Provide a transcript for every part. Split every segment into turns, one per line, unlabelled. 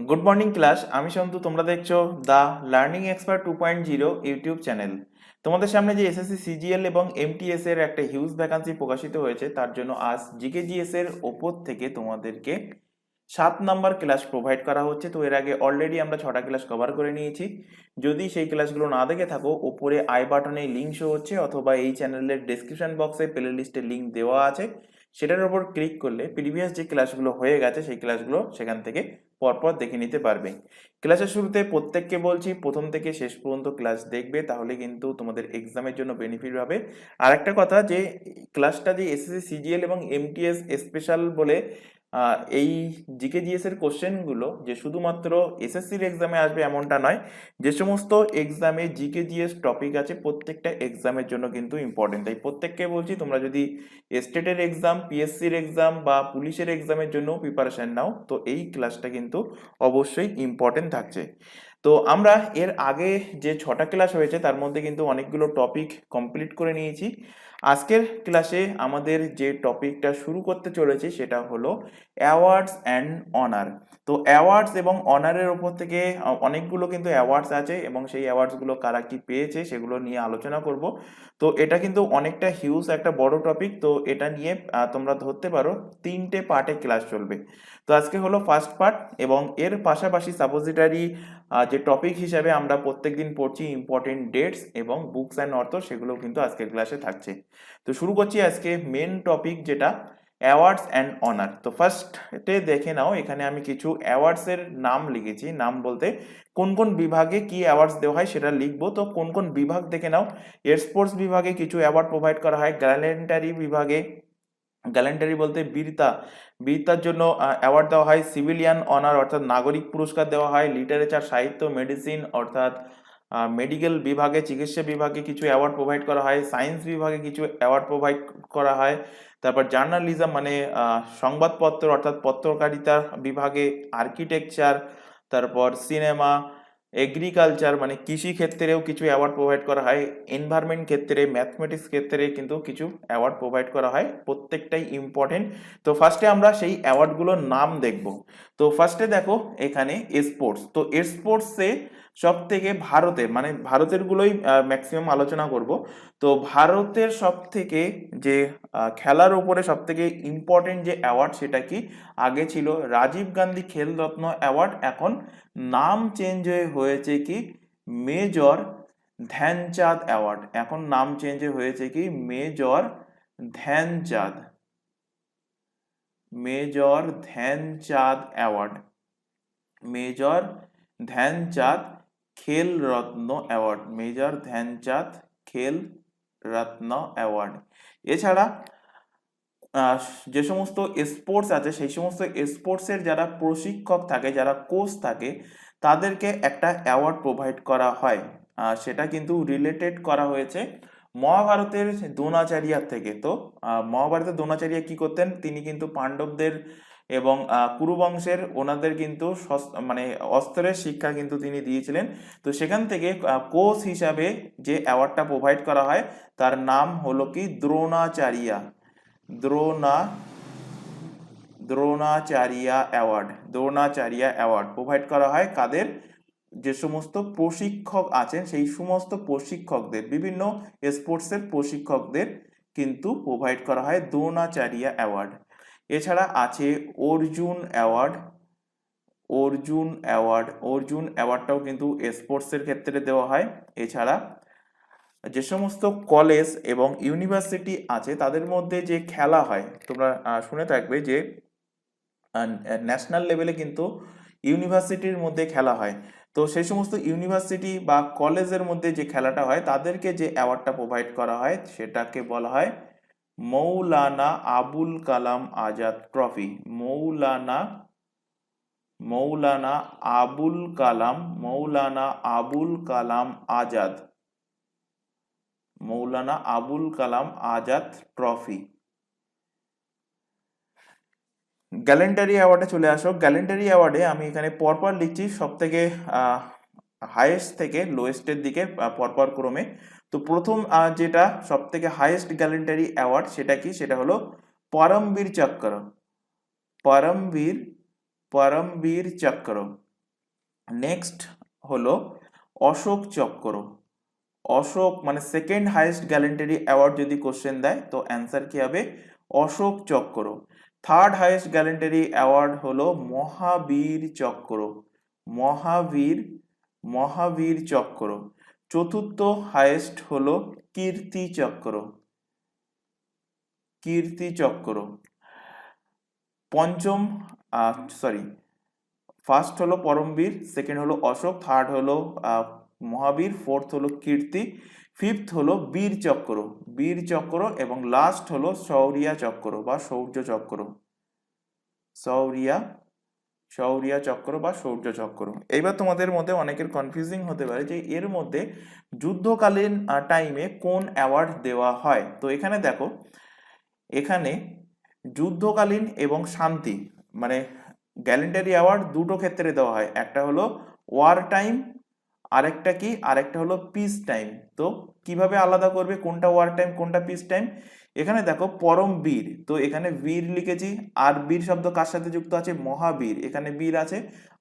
Good morning class. আমি সন্তু, তোমরা দেখছো the learning expert 2.0 YouTube channel. তোমাদের সামনে যে এসএসসি সিজিএল এবং এমটিএস এর একটা হিউজ ভ্যাকান্সি প্রকাশিত হয়েছে, তার জন্য আজ জিকেজিএস এর ওপর থেকে তোমাদেরকে 7 নাম্বার ক্লাস প্রোভাইড করা হচ্ছে। তো এর আগে অলরেডি আমরা 6টা ক্লাস কভার করে নিয়েছি। যদি সেই ক্লাসগুলো না দেখে থাকো, ওপরে আই বাটনে লিঙ্ক শো হচ্ছে, অথবা এই চ্যানেলের ডেসক্রিপশন বক্সে প্লে লিস্টের লিঙ্ক দেওয়া আছে। সেটার উপর ক্লিক করলে প্রিভিয়াস যে ক্লাসগুলো হয়ে গেছে সেই ক্লাসগুলো সেখান থেকে পরপর দেখে নিতে পারবে। ক্লাসের শুরুতে প্রত্যেককে বলছি, প্রথম থেকে শেষ পর্যন্ত ক্লাস দেখবে, তাহলে কিন্তু তোমাদের এক্সামের জন্য বেনিফিট হবে। আর একটা কথা, যে ক্লাসটা যে এসএসসি সিজিএল এবং এমটিএস স্পেশাল বলে এই জিকেজিএস এর কোশ্চেনগুলো যে শুধুমাত্র এসএসসির এক্সামে আসবে এমনটা নয়। যে সমস্ত এক্সামে জিকেজিএস টপিক আছে প্রত্যেকটা এক্সামের জন্য কিন্তু ইম্পর্টেন্ট। তাই প্রত্যেককে বলছি, তোমরা যদি স্টেটের এক্সাম, পিএসসির এক্সাম বা পুলিশের এক্সামের জন্য প্রিপারেশন নাও, তো এই ক্লাসটা কিন্তু অবশ্যই ইম্পর্টেন্ট থাকছে। তো আমরা এর আগে যে 6টা ক্লাস হয়েছে তার মধ্যে কিন্তু অনেকগুলো টপিক কমপ্লিট করে নিয়েছি। আজকের ক্লাসে আমাদের যে টপিকটা শুরু করতে চলেছে সেটা হলো অ্যাওয়ার্ডস অ্যান্ড অনার। তো অ্যাওয়ার্ডস এবং অনারের ওপর থেকে অনেকগুলো কিন্তু অ্যাওয়ার্ডস আছে, এবং সেই অ্যাওয়ার্ডসগুলো কারা কি পেয়েছে সেগুলো নিয়ে আলোচনা করব। তো এটা কিন্তু অনেকটা হিউজ একটা বড় টপিক। তো এটা নিয়ে তোমরা ধরতে পারো 3টে পার্টে ক্লাস চলবে। তো আজকে হলো ফার্স্ট পার্ট, এবং এর পাশাপাশি সাপোজিটারি যে টপিক হিসাবে আমরা প্রত্যেকদিন পড়ছি ইম্পর্টেন্ট ডেটস এবং বুকস অ্যান্ড অর্থ, সেগুলো কিন্তু আজকের ক্লাসে থাকছে। তো শুরু করছি আজকে মেন টপিক, যেটা অ্যাওয়ার্ডস অ্যান্ড অনার। তো ফার্স্টে দেখে নাও, এখানে আমি কিছু অ্যাওয়ার্ডসের নাম লিখেছি। নাম বলতে কোন কোন বিভাগে কি অ্যাওয়ার্ডস দেওয়া হয় সেটা লিখবো। তো কোন কোন বিভাগ দেখে নাও। এয়ার স্পোর্টস বিভাগে কিছু অ্যাওয়ার্ড প্রোভাইড করা হয়। গ্যালেন্টারি বিভাগে, গ্যালেন্টারি বলতে বীরতার জন্য অ্যাওয়ার্ড দেওয়া হয়। সিভিলিয়ান অনার অর্থাৎ নাগরিক পুরস্কার দেওয়া হয়। লিটারেচার, সাহিত্য, মেডিসিন অর্থাৎ মেডিকেল বিভাগে, চিকিৎসা বিভাগে কিছু অ্যাওয়ার্ড প্রোভাইড করা হয়। সায়েন্স বিভাগে কিছু অ্যাওয়ার্ড প্রোভাইড করা হয়। তারপর জার্নালিজম মানে সংবাদপত্র অর্থাৎ পত্রকারিতা বিভাগে, আর্কিটেকচার, তারপর সিনেমা, এগ্রিকালচার মানে কৃষি ক্ষেত্রেও কিছু অ্যাওয়ার্ড প্রোভাইড করা হয়। এনভায়রনমেন্ট ক্ষেত্রে, ম্যাথমেটিক্স ক্ষেত্রে কিন্তু কিছু অ্যাওয়ার্ড প্রোভাইড করা হয়। প্রত্যেকটাই ইম্পর্টেন্ট। তো ফার্স্টে আমরা সেই অ্যাওয়ার্ডগুলোর নাম দেখব। তো ফার্স্টে দেখো এখানে স্পোর্টস। তো স্পোর্টসে সব থেকে ভারতের গুলোই ম্যাক্সিমাম আলোচনা করব। তো ভারতের সব থেকে যে খেলার উপরে সব থেকে ইম্পর্টেন্ট যে অ্যাওয়ার্ড, সেটা কি? আগে ছিল রাজীব গান্ধী খেল রত্ন অ্যাওয়ার্ড, এখন নাম চেঞ্জ হয়েছে কি মেজর ধ্যানচাঁদ অ্যাওয়ার্ড। এখন নাম চেঞ্জ হয়েছে কি major Dhyan Chand, major Dhyan Chand award, major Dhyan Chand Khel Ratna award, major Dhyan Chand Khel Ratna award. এছাড়া যে সমস্ত স্পোর্টস আছে সেই সমস্ত স্পোর্টসের যারা প্রশিক্ষক থাকে, যারা কোচ থাকে, তাদেরকে একটা অ্যাওয়ার্ড প্রোভাইড করা হয়। সেটা কিন্তু রিলেটেড করা হয়েছে মহাভারতের দ্রোণাচার্যার থেকে। তো মহাভারতের দ্রোণাচার্য কি করতেন? তিনি কিন্তু পাণ্ডবদের এবং কুরুবংশের ওনাদের কিন্তু মানে অস্ত্রের শিক্ষা কিন্তু তিনি দিয়েছিলেন। তো সেখান থেকে কোচ হিসাবে যে অ্যাওয়ার্ডটা প্রোভাইড করা হয় তার নাম হলো কি Dronacharya, Dronacharya award. Dronacharya award provide করা হয় কাদের? যে সমস্ত প্রশিক্ষক আছেন সেই সমস্ত প্রশিক্ষকদের, বিভিন্ন স্পোর্টসের প্রশিক্ষকদের কিন্তু প্রোভাইড করা হয় দ্রোণাচার্য অ্যাওয়ার্ড। এছাড়া আছে অর্জুন অ্যাওয়ার্ড, অর্জুন অ্যাওয়ার্ডটাও কিন্তু স্পোর্টসের ক্ষেত্রে দেওয়া হয়। এছাড়া যে সমস্ত কলেজ এবং ইউনিভার্সিটি আছে তাদের মধ্যে যে খেলা হয়, তোমরা শুনে থাকবে যে ন্যাশনাল লেভেলে কিন্তু ইউনিভার্সিটির মধ্যে খেলা হয়। তো সেই সমস্ত ইউনিভার্সিটি বা কলেজের মধ্যে যে খেলাটা হয় তাদেরকে যে অ্যাওয়ার্ডটা প্রোভাইড করা হয় সেটাকে বলা হয় মৌলানা আবুল কালাম আজাদ ট্রফি। মৌলানা আবুল কালাম আজাদ, মৌলানা আবুল কালাম আজাদ ট্রফি। গ্যালেন্টারি অ্যাওয়ার্ডে চলে আসো। গ্যালেন্টারি অ্যাওয়ার্ডে আমি এখানে পরপর লিখছি সব থেকে হাইয়েস্ট থেকে লোয়েস্টের দিকে পরপর ক্রমে। তো প্রথম যেটা সব থেকে হাইয়েস্ট গ্যালেন্টারি অ্যাওয়ার্ড সেটা কি? সেটা হলো পরমবীর চক্র, পরমবীর চক্র। নেক্সট হলো অশোক চক্র। অশোক মানে সেকেন্ড হাইয়েস্ট গ্যালেন্টারি অ্যাওয়ার্ড যদি কোশ্চেন দেয় তো অ্যান্সার কি হবে অশোক চক্র। থার্ড হাইয়েস্ট গ্যালেন্টারি অ্যাওয়ার্ড হলো মহাবীর চক্র। মহাবীর মহাবীর চক্র। চতুর্থ হাইয়েস্ট হলো কীর্তি চক্র। কীর্তি চক্র। পঞ্চম সরি ফার্স্ট হলো পরমবীর, সেকেন্ড হলো অশোক, থার্ড হলো মহাবীর, ফোর্থ হলো কীর্তি, ফিফথ হলো বীর চক্র। বীর চক্র এবং লাস্ট হলো শৌর্য চক্র বা শৌর্য চক্র। শৌর্য শৌর্য চক্র বা শৌর্য চক্র। এইবার তোমাদের মধ্যে অনেকের কনফিউজিং হতে পারে যে এর মধ্যে যুদ্ধকালীন টাইমে কোন অ্যাওয়ার্ড দেওয়া হয়। তো এখানে দেখো, এখানে যুদ্ধকালীন এবং শান্তি মানে গ্যালেন্টারি অ্যাওয়ার্ড দুটো ক্ষেত্রে দেওয়া হয়, একটা হলো ওয়ার টাইম, আরেকটা হলো পিস টাইম। তো কিভাবে আলাদা করবে কোনটা ওয়ার টাইম কোনটা পিস টাইম? এখানে দেখো পরম বীর, তো এখানে বীর লিখেছি, আর বীর শব্দ কার সাথে যুক্ত আছে? মহাবীর, এখানে বীর আছে,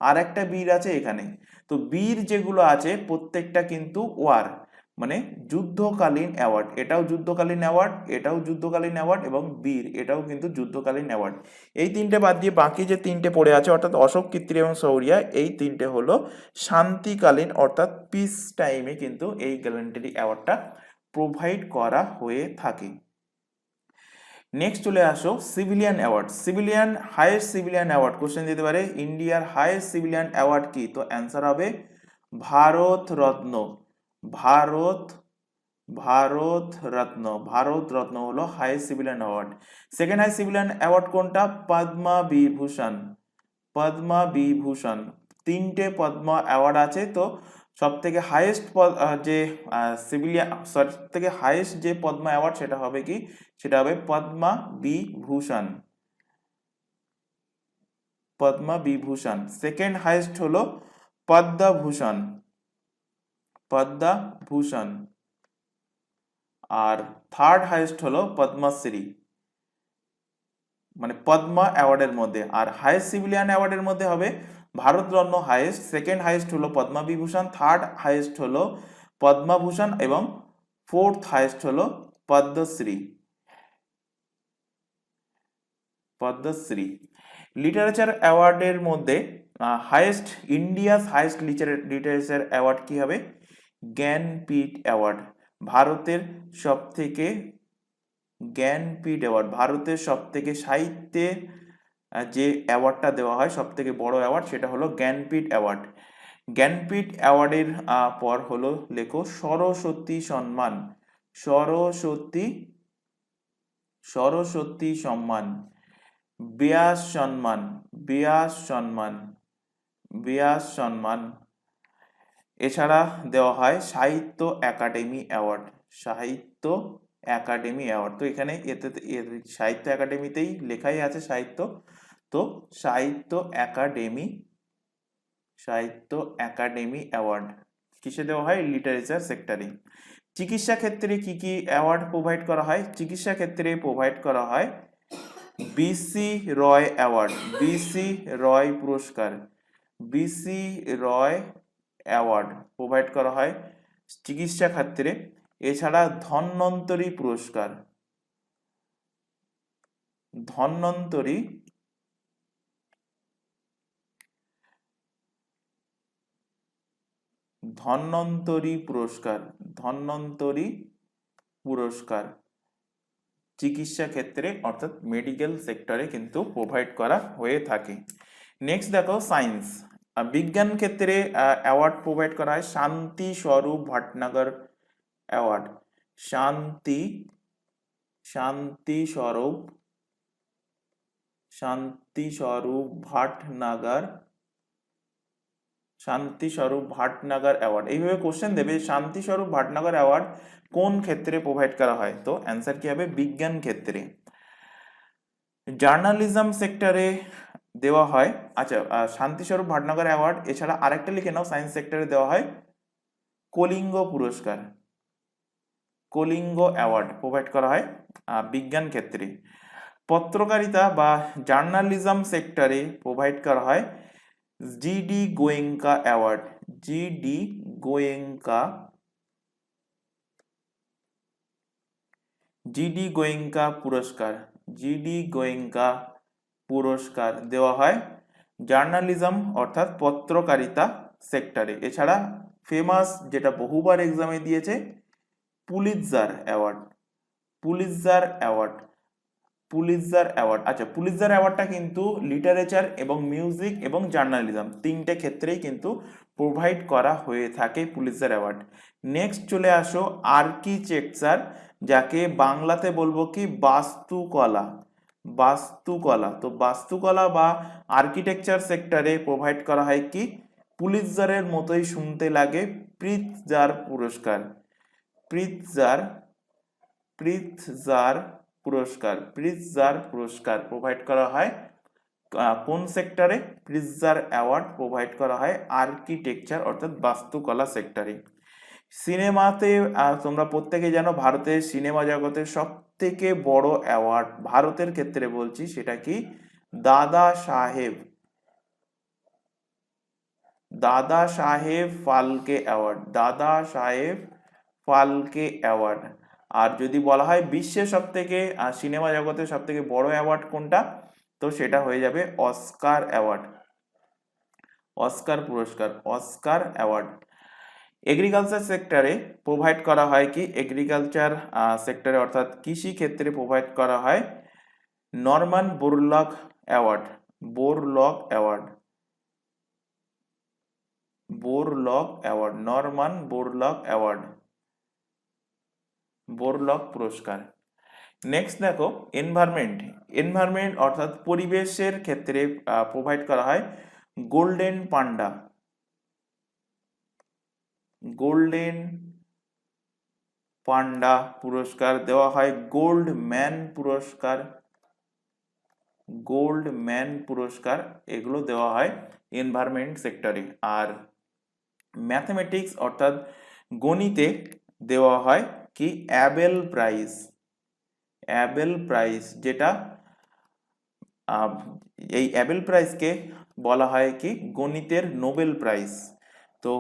আর একটা বীর আছে এখানে। তো বীর যেগুলো আছে প্রত্যেকটা কিন্তু ওয়ার মানে যুদ্ধকালীন অ্যাওয়ার্ড। এটাও যুদ্ধকালীন অ্যাওয়ার্ড, এটাও যুদ্ধকালীন অ্যাওয়ার্ড, এবং বীর এটাও কিন্তু যুদ্ধকালীন অ্যাওয়ার্ড। এই তিনটে বাদ দিয়ে বাকি যে তিনটে পড়ে আছে অর্থাৎ অশোক, কীর্তি এবং শৌর্য, এই তিনটে হলো শান্তিকালীন অর্থাৎ পিস টাইমে কিন্তু এই গ্যালেন্টারি অ্যাওয়ার্ডটা প্রোভাইড করা হয়ে থাকে। নেক্সট চলে আসো civilian award. Civilian highest civilian award question দিতে পারে, ইন্ডিয়ার হাইয়েস্ট সিভিলিয়ান অ্যাওয়ার্ড কি? তো অ্যান্সার হবে ভারত রত্ন। ভারত ভারত রত্ন। ভারত রত্ন হলো highest civilian award. Second highest civilian award কোনটা? পদ্মা বিভূষণ। পদ্মা বিভূষণ। তিনটে পদ্মা অ্যাওয়ার্ড আছে, তো সব থেকে হাইয়েস্ট যে সিভিলিয়ান সব থেকে হাইয়েস্ট যে পদ্মা অ্যাওয়ার্ড সেটা হবে কি? সেটা হবে পদ্মা বিভূষণ। পদ্মা বিভূষণ। সেকেন্ড হাইয়েস্ট হলো পদ্মভূষণ। পদ্মভূষণ। আর থার্ড হাইয়েস্ট হলো পদ্মশ্রী মানে পদ্মা অ্যাওয়ার্ডের মধ্যে। আর হাইয়েস্ট সিভিলিয়ান অ্যাওয়ার্ডের মধ্যে হবে ভারতরত্ন হাইয়েস্ট, সেকেন্ড হাইয়েস্ট হলো পদ্মা বিভূষণ, থার্ড হাইয়েস্ট হলো পদ্মভূষণ এবং ফোর্থ হাইয়েস্ট হলো পদ্মশ্রী। পদ্মশ্রী। লিটারেচার অ্যাওয়ার্ডের মধ্যে highest India's highest literature award কি হবে? জ্ঞানপীঠ অ্যাওয়ার্ড। ভারতের সব থেকে জ্ঞানপীঠ অ্যাওয়ার্ড, ভারতের সব থেকে সাহিত্যের যে অ্যাওয়ার্ডটা দেওয়া হয় সব থেকে বড় অ্যাওয়ার্ড সেটা হলো জ্ঞানপীঠ অ্যাওয়ার্ড। জ্ঞানপীঠ অ্যাওয়ার্ডের পর হলো লেখো সরস্বতী সম্মান। সরস্বতী সরস্বতী সম্মান। ব্যাস সম্মান। ব্যাস সম্মান। ব্যাস সম্মান। এছাড়া দেওয়া হয় সাহিত্য একাডেমি অ্যাওয়ার্ড। সাহিত্য একাডেমি অ্যাওয়ার্ড। তো এখানে সাহিত্য একাডেমিতেই লেখাই আছে সাহিত্য, তো সাহিত্য একাডেমি অ্যাওয়ার্ড কিসে দেওয়া হয়? লিটারেচার সেক্টরে। চিকিৎসা ক্ষেত্রে কি কি অ্যাওয়ার্ড প্রোভাইড করা হয়? চিকিৎসা ক্ষেত্রে প্রোভাইড করা হয় বিসি রয় অ্যাওয়ার্ড, বিসি রয় পুরস্কার। বিসি রয় অ্যাওয়ার্ড প্রোভাইড করা হয় চিকিৎসা ক্ষেত্রে। এছাড়া ধন্বন্তরী পুরস্কার। ধন্বন্তরী ধন্বন্তরী পুরস্কার। ধন্বন্তরী পুরস্কার চিকিৎসা ক্ষেত্রে অর্থাৎ মেডিকেল সেক্টরে কিন্তু প্রোভাইড করা হয়ে থাকে। নেক্সট দেখো সায়েন্স। বিজ্ঞান ক্ষেত্রে অ্যাওয়ার্ড প্রোভাইড করা হয় শান্তি স্বরূপ ভটনাগর অ্যাওয়ার্ড। শান্তি স্বরূপ ভাটনাগর অ্যাওয়ার্ড। এইভাবে কোশ্চেন দেবে শান্তি স্বরূপ ভাটনাগর অ্যাওয়ার্ড কোন ক্ষেত্রে প্রোভাইড করা হয়? তো অ্যান্সার কি হবে? বিজ্ঞান ক্ষেত্রে। জার্নালিজম সেক্টরে দেওয়া হয়, আচ্ছা শান্তি স্বরূপ ভাটনাগর অ্যাওয়ার্ড এছাড়া আরেকটা লিখে নাও, সায়েন্স সেক্টরে দেওয়া হয় কলিঙ্গ পুরস্কার। কলিঙ্গ অ্যাওয়ার্ড প্রোভাইড করা হয় বিজ্ঞান ক্ষেত্রে। পত্রকারিতা বা জার্নালিজম সেক্টরে প্রোভাইড করা হয় GD Goenka award, GD Goenka, GD Goenka পুরস্কার, জিডি গোয়েঙ্কা পুরস্কার দেওয়া হয় জার্নালিজম অর্থাৎ পত্রকারিতা সেক্টরে। এছাড়া ফেমাস যেটা বহুবার এক্সামে দিয়েছে, Pulitzer award, Pulitzer award, Pulitzer award. আচ্ছা, পুলিৎজার অ্যাওয়ার্ডটা কিন্তু লিটারেচার এবং মিউজিক এবং জার্নালিজম তিনটে ক্ষেত্রেই কিন্তু প্রোভাইড করা হয়ে থাকে পুলিৎজার অ্যাওয়ার্ড। নেক্সট চলে আসো আর্কিটেকচার, যাকে বাংলাতে বলবো কি বাস্তুকলা, বাস্তুকলা। তো বাস্তুকলা বা আর্কিটেকচার সেক্টরে প্রোভাইড করা হয় কি পুলিৎজারের মতোই শুনতে লাগে প্রিৎজার পুরস্কার, প্রিৎজার, প্রিৎজার পুরস্কার, প্রিৎজার পুরস্কার প্রোভাইড করা হয় কোন সেক্টরে? প্রিৎজার অ্যাওয়ার্ড প্রোভাইড করা হয় আর্কিটেকচার অর্থাৎ বাস্তুকলা সেক্টরে। সিনেমাতে তোমরা প্রত্যেকে জানো ভারতের সিনেমা জগতের সব থেকে বড় অ্যাওয়ার্ড, ভারতের ক্ষেত্রে বলছি, সেটা কি দাদা সাহেব, দাদা সাহেব ফালকে অ্যাওয়ার্ড, দাদা সাহেব ফালকে অ্যাওয়ার্ড। আর যদি বলা হয় বিশ্বের সব থেকে সিনেমা জগতের সব থেকে বড় অ্যাওয়ার্ড কোনটা, তো সেটা হয়ে যাবে অস্কার অ্যাওয়ার্ড, অস্কার পুরস্কার, অস্কার অ্যাওয়ার্ড। এগ্রিকালচার সেক্টরে প্রোভাইড করা হয় কি, এগ্রিকালচার সেক্টরে অর্থাৎ কৃষি ক্ষেত্রে প্রোভাইড করা হয় Norman Borlaug award, Borlaug award, Borlaug award, Norman Borlaug award, Borlaug পুরস্কার। নেক্সট দেখো এনভায়রনমেন্ট, এনভায়রনমেন্ট অর্থাৎ পরিবেশের ক্ষেত্রে প্রোভাইড করা হয় গোল্ডেন পান্ডা, গোল্ডেন পান্ডা পুরস্কার দেওয়া হয় গোল্ড ম্যান পুরস্কার, গোল্ড ম্যান পুরস্কার এগুলো দেওয়া হয় এনভায়রনমেন্ট সেক্টরে। আর ম্যাথমেটিক্স অর্থাৎ গণিতে দেওয়া হয় কি অ্যাবেল প্রাইজ, অ্যাবেল প্রাইজ, যেটা এই অ্যাবেল প্রাইজকে বলা হয় কি গণিতের নোবেল প্রাইজ। তো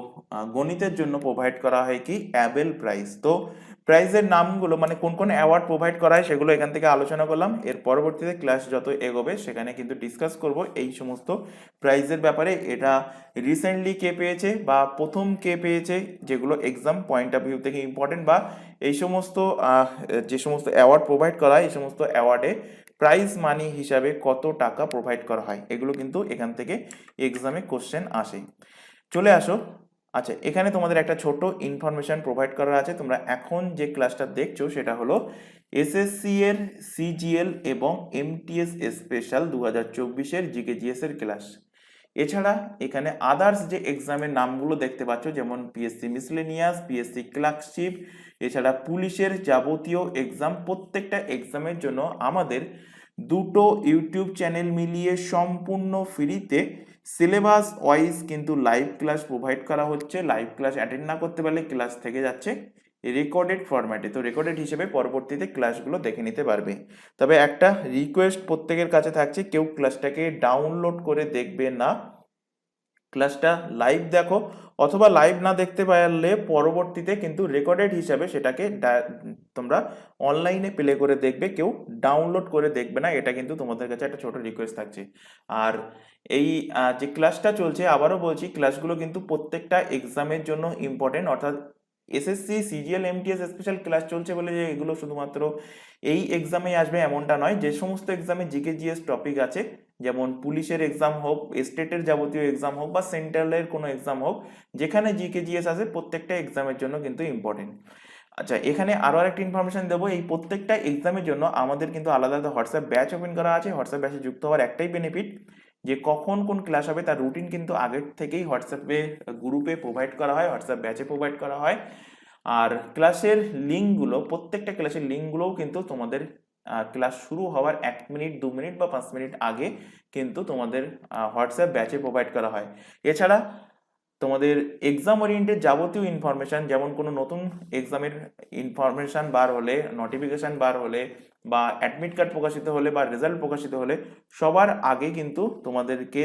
গণিতের জন্য প্রোভাইড করা হয় কি অ্যাবেল প্রাইজ। তো প্রাইজের নামগুলো মানে কোন কোন অ্যাওয়ার্ড প্রোভাইড করা হয় সেগুলো এখান থেকে আলোচনা করলাম। এর পরবর্তীতে ক্লাস যত এগোবে সেখানে কিন্তু ডিসকাস করব এই সমস্ত প্রাইজের ব্যাপারে, এটা রিসেন্টলি কে পেয়েছে বা প্রথম কে পেয়েছে, যেগুলো এক্সাম পয়েন্ট অফ ভিউ থেকে ইম্পর্টেন্ট, বা এই সমস্ত যে সমস্ত অ্যাওয়ার্ড প্রোভাইড করা হয় এই সমস্ত অ্যাওয়ার্ডে প্রাইজ মানি হিসাবে কত টাকা প্রোভাইড করা হয়, এগুলো কিন্তু এখান থেকে এক্সামে কোশ্চেন আসে। চলে আসো। আচ্ছা, এখানে তোমাদের একটা ছোট ইনফরমেশন প্রোভাইড করা আছে। তোমরা এখন যে ক্লাসটা দেখছো সেটা হলো এসএসসি এর সিজিএল এবং এমটিএস স্পেশাল 2024-এর জিকেজিএস এর ক্লাস। এছাড়া এখানে আদার্স যে এক্সামের নামগুলো দেখতে পাচ্ছ, যেমন পিএসসি মিসলেনিয়াস, পিএসসি ক্লার্কশিপ, এছাড়া পুলিশের যাবতীয় এক্সাম, প্রত্যেকটা এক্সামের জন্য আমাদের দুটো ইউটিউব চ্যানেল মিলিয়ে সম্পূর্ণ ফ্রিতে সিলেবাস ওয়াইজ কিন্তু লাইভ ক্লাস প্রোভাইড করা হচ্ছে। লাইভ ক্লাস অ্যাটেন্ড না করতে পারলে ক্লাস থেকে যাচ্ছে রেকর্ডেড ফরম্যাটে, তো রেকর্ডেড হিসেবে পরবর্তীতে ক্লাসগুলো দেখে নিতে পারবে। তবে একটা রিকোয়েস্ট প্রত্যেকের কাছে থাকছে, কেউ ক্লাসটাকে ডাউনলোড করে দেখবে না, ক্লাসটা লাইভ দেখো, অথবা লাইভ না দেখতে পারলে পরবর্তীতে কিন্তু রেকর্ডেড হিসাবে সেটাকে তোমরা অনলাইনে প্লে করে দেখবে, কেউ ডাউনলোড করে দেখবে না, এটা কিন্তু তোমাদের কাছে একটা ছোট রিকোয়েস্ট থাকছে। আর এই যে ক্লাসটা চলছে, আবারও বলছি, ক্লাসগুলো কিন্তু প্রত্যেকটা এক্সামের জন্য ইম্পর্টেন্ট, অর্থাৎ SSC CGL MTS special class চলছে বলে যে এগুলো শুধুমাত্র এই এক্সামে আসবে এমনটা নয়। যে সমস্ত এক্সামে জিকে জিএস টপিক আছে, যেমন পুলিশের এক্সাম হোক, স্টেটের যাবতীয় এক্সাম হোক, বা সেন্ট্রালের কোনো এক্সাম হোক, যেখানে জিকে জিএস আছে প্রত্যেকটা এক্সামের জন্য কিন্তু ইম্পর্টেন্ট। আচ্ছা, এখানে আরও একটা ইনফরমেশন দেবো, এই প্রত্যেকটা এক্সামের জন্য আমাদের কিন্তু আলাদা আলাদা হোয়াটসঅ্যাপ ব্যাচ ওপেন করা আছে। হোয়াটসঅ্যাপ ব্যাচে যুক্ত হওয়ার একটাই বেনিফিট, যে কখন কোন ক্লাস হবে তার রুটিন কিন্তু আগের থেকেই হোয়াটসঅ্যাপে গ্রুপে প্রোভাইড করা হয়, হোয়াটসঅ্যাপ ব্যাচে প্রোভাইড করা হয়। আর ক্লাসের লিঙ্কগুলো, প্রত্যেকটা ক্লাসের লিঙ্কগুলোও কিন্তু তোমাদের ক্লাস শুরু হওয়ার 1 মিনিট 2 মিনিট বা 5 মিনিট আগে কিন্তু তোমাদের হোয়াটসঅ্যাপ ব্যাচে প্রোভাইড করা হয়। এছাড়া তোমাদের এক্সাম ওরিয়েন্টেড যাবতীয় ইনফরমেশন, যেমন কোনো নতুন এক্সামের ইনফরমেশন বার হলে, নোটিফিকেশন বার হলে, বা অ্যাডমিট কার্ড প্রকাশিত হলে, বা রেজাল্ট প্রকাশিত হলে সবার আগে কিন্তু তোমাদেরকে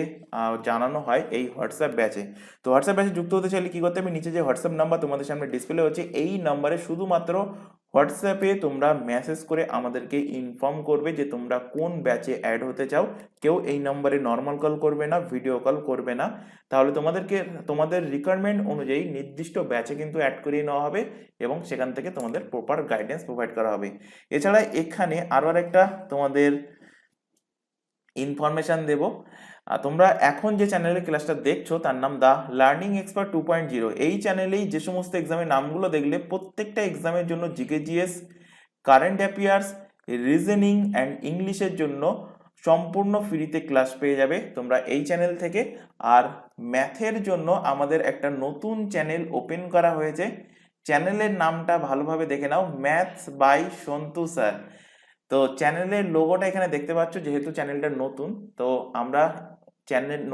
জানানো হয় এই হোয়াটসঅ্যাপ ব্যাচে। তো হোয়াটসঅ্যাপ ব্যাচে যুক্ত হতে চাইলে কি করতে হবে, নিচে যে হোয়াটসঅ্যাপ নাম্বার তোমাদের সামনে ডিসপ্লে হচ্ছে এই নাম্বারে শুধুমাত্র হোয়াটসঅ্যাপে তোমরা মেসেজ করে আমাদেরকে ইনফর্ম করবে যে তোমরা কোন ব্যাচে অ্যাড হতে চাও। কেউ এই নম্বরে নর্মাল কল করবে না, ভিডিও কল করবে না। তাহলে তোমাদেরকে তোমাদের রিকোয়ারমেন্ট অনুযায়ী নির্দিষ্ট ব্যাচে কিন্তু অ্যাড করিয়ে নেওয়া হবে এবং সেখান থেকে তোমাদের প্রপার গাইডেন্স প্রোভাইড করা হবে। এছাড়া এখানে আরও একটা তোমাদের ইনফরমেশন দেব। তোমরা এখন যে চ্যানেলের ক্লাসটা দেখছো তার নাম দ্য লার্নিং এক্সপার্ট 2.0। এই চ্যানেলেই যে সমস্ত এক্সামের নামগুলো দেখলে প্রত্যেকটা এক্সামের জন্য GK GS, current affairs, reasoning and ইংলিশের জন্য সম্পূর্ণ ফ্রিতে ক্লাস পেয়ে যাবে তোমরা এই চ্যানেল থেকে। আর ম্যাথের জন্য আমাদের একটা নতুন চ্যানেল ওপেন করা হয়েছে, চ্যানেলের নামটা ভালোভাবে দেখে নাও, ম্যাথস বাই সন্তু স্যার। তো চ্যানেলের লোগোটা এখানে দেখতে পাচ্ছ, যেহেতু চ্যানেলটা নতুন, তো আমরা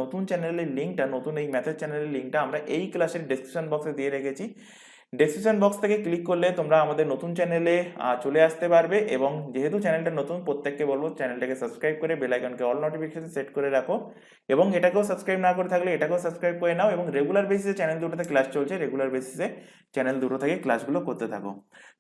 নতুন চ্যানেলের লিঙ্কটা, নতুন এই ম্যাথের চ্যানেলের লিঙ্কটা আমরা এই ক্লাসের ডেসক্রিপশন বক্সে দিয়ে রেখেছি। ডেসক্রিপশন বক্স থেকে ক্লিক করলে তোমরা আমাদের নতুন চ্যানেলে চলে আসতে পারবে। এবং যেহেতু চ্যানেলটা নতুন, প্রত্যেককে বলবো চ্যানেলটাকে সাবস্ক্রাইব করে বেল আইকনকে অল নোটিফিকেশন সেট করে রাখো, এবং এটাকেও সাবস্ক্রাইব না করে থাকলে এটাকেও সাবস্ক্রাইব করে নাও। এবং রেগুলার বেসিসে চ্যানেল দুটোতে ক্লাস চলছে, রেগুলার বেসিসে চ্যানেল দুটো থেকে ক্লাসগুলো করতে থাকো।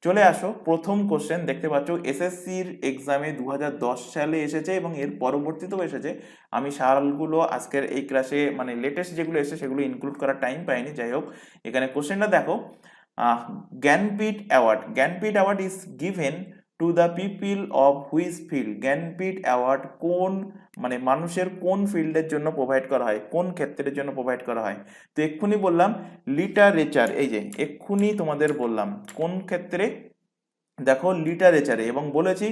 চলে আসো, প্রথম কোশ্চেন দেখতে পাচ্ছ এসএসসির এক্সামে 2010 সালে এসেছে এবং এর পরবর্তীতেও এসেছে। আমি সালগুলো আজকের এই ক্লাসে মানে লেটেস্ট যেগুলো এসেছে সেগুলো ইনক্লুড করার টাইম পাইনি। যাই হোক, এখানে কোশ্চেনটা দেখো, Jnanpith award. Jnanpith award is given to the people of which field. Jnanpith award কোন মানে মানুষের কোন ফিল্ডের জন্য প্রোভাইড করা হয়, কোন ক্ষেত্রের জন্য প্রোভাইড করা হয়? তো এক্ষুনি বললাম লিটারেচার, এই যে এক্ষুনি তোমাদের বললাম কোন ক্ষেত্রে, দেখো লিটারেচারে, এবং বলেছি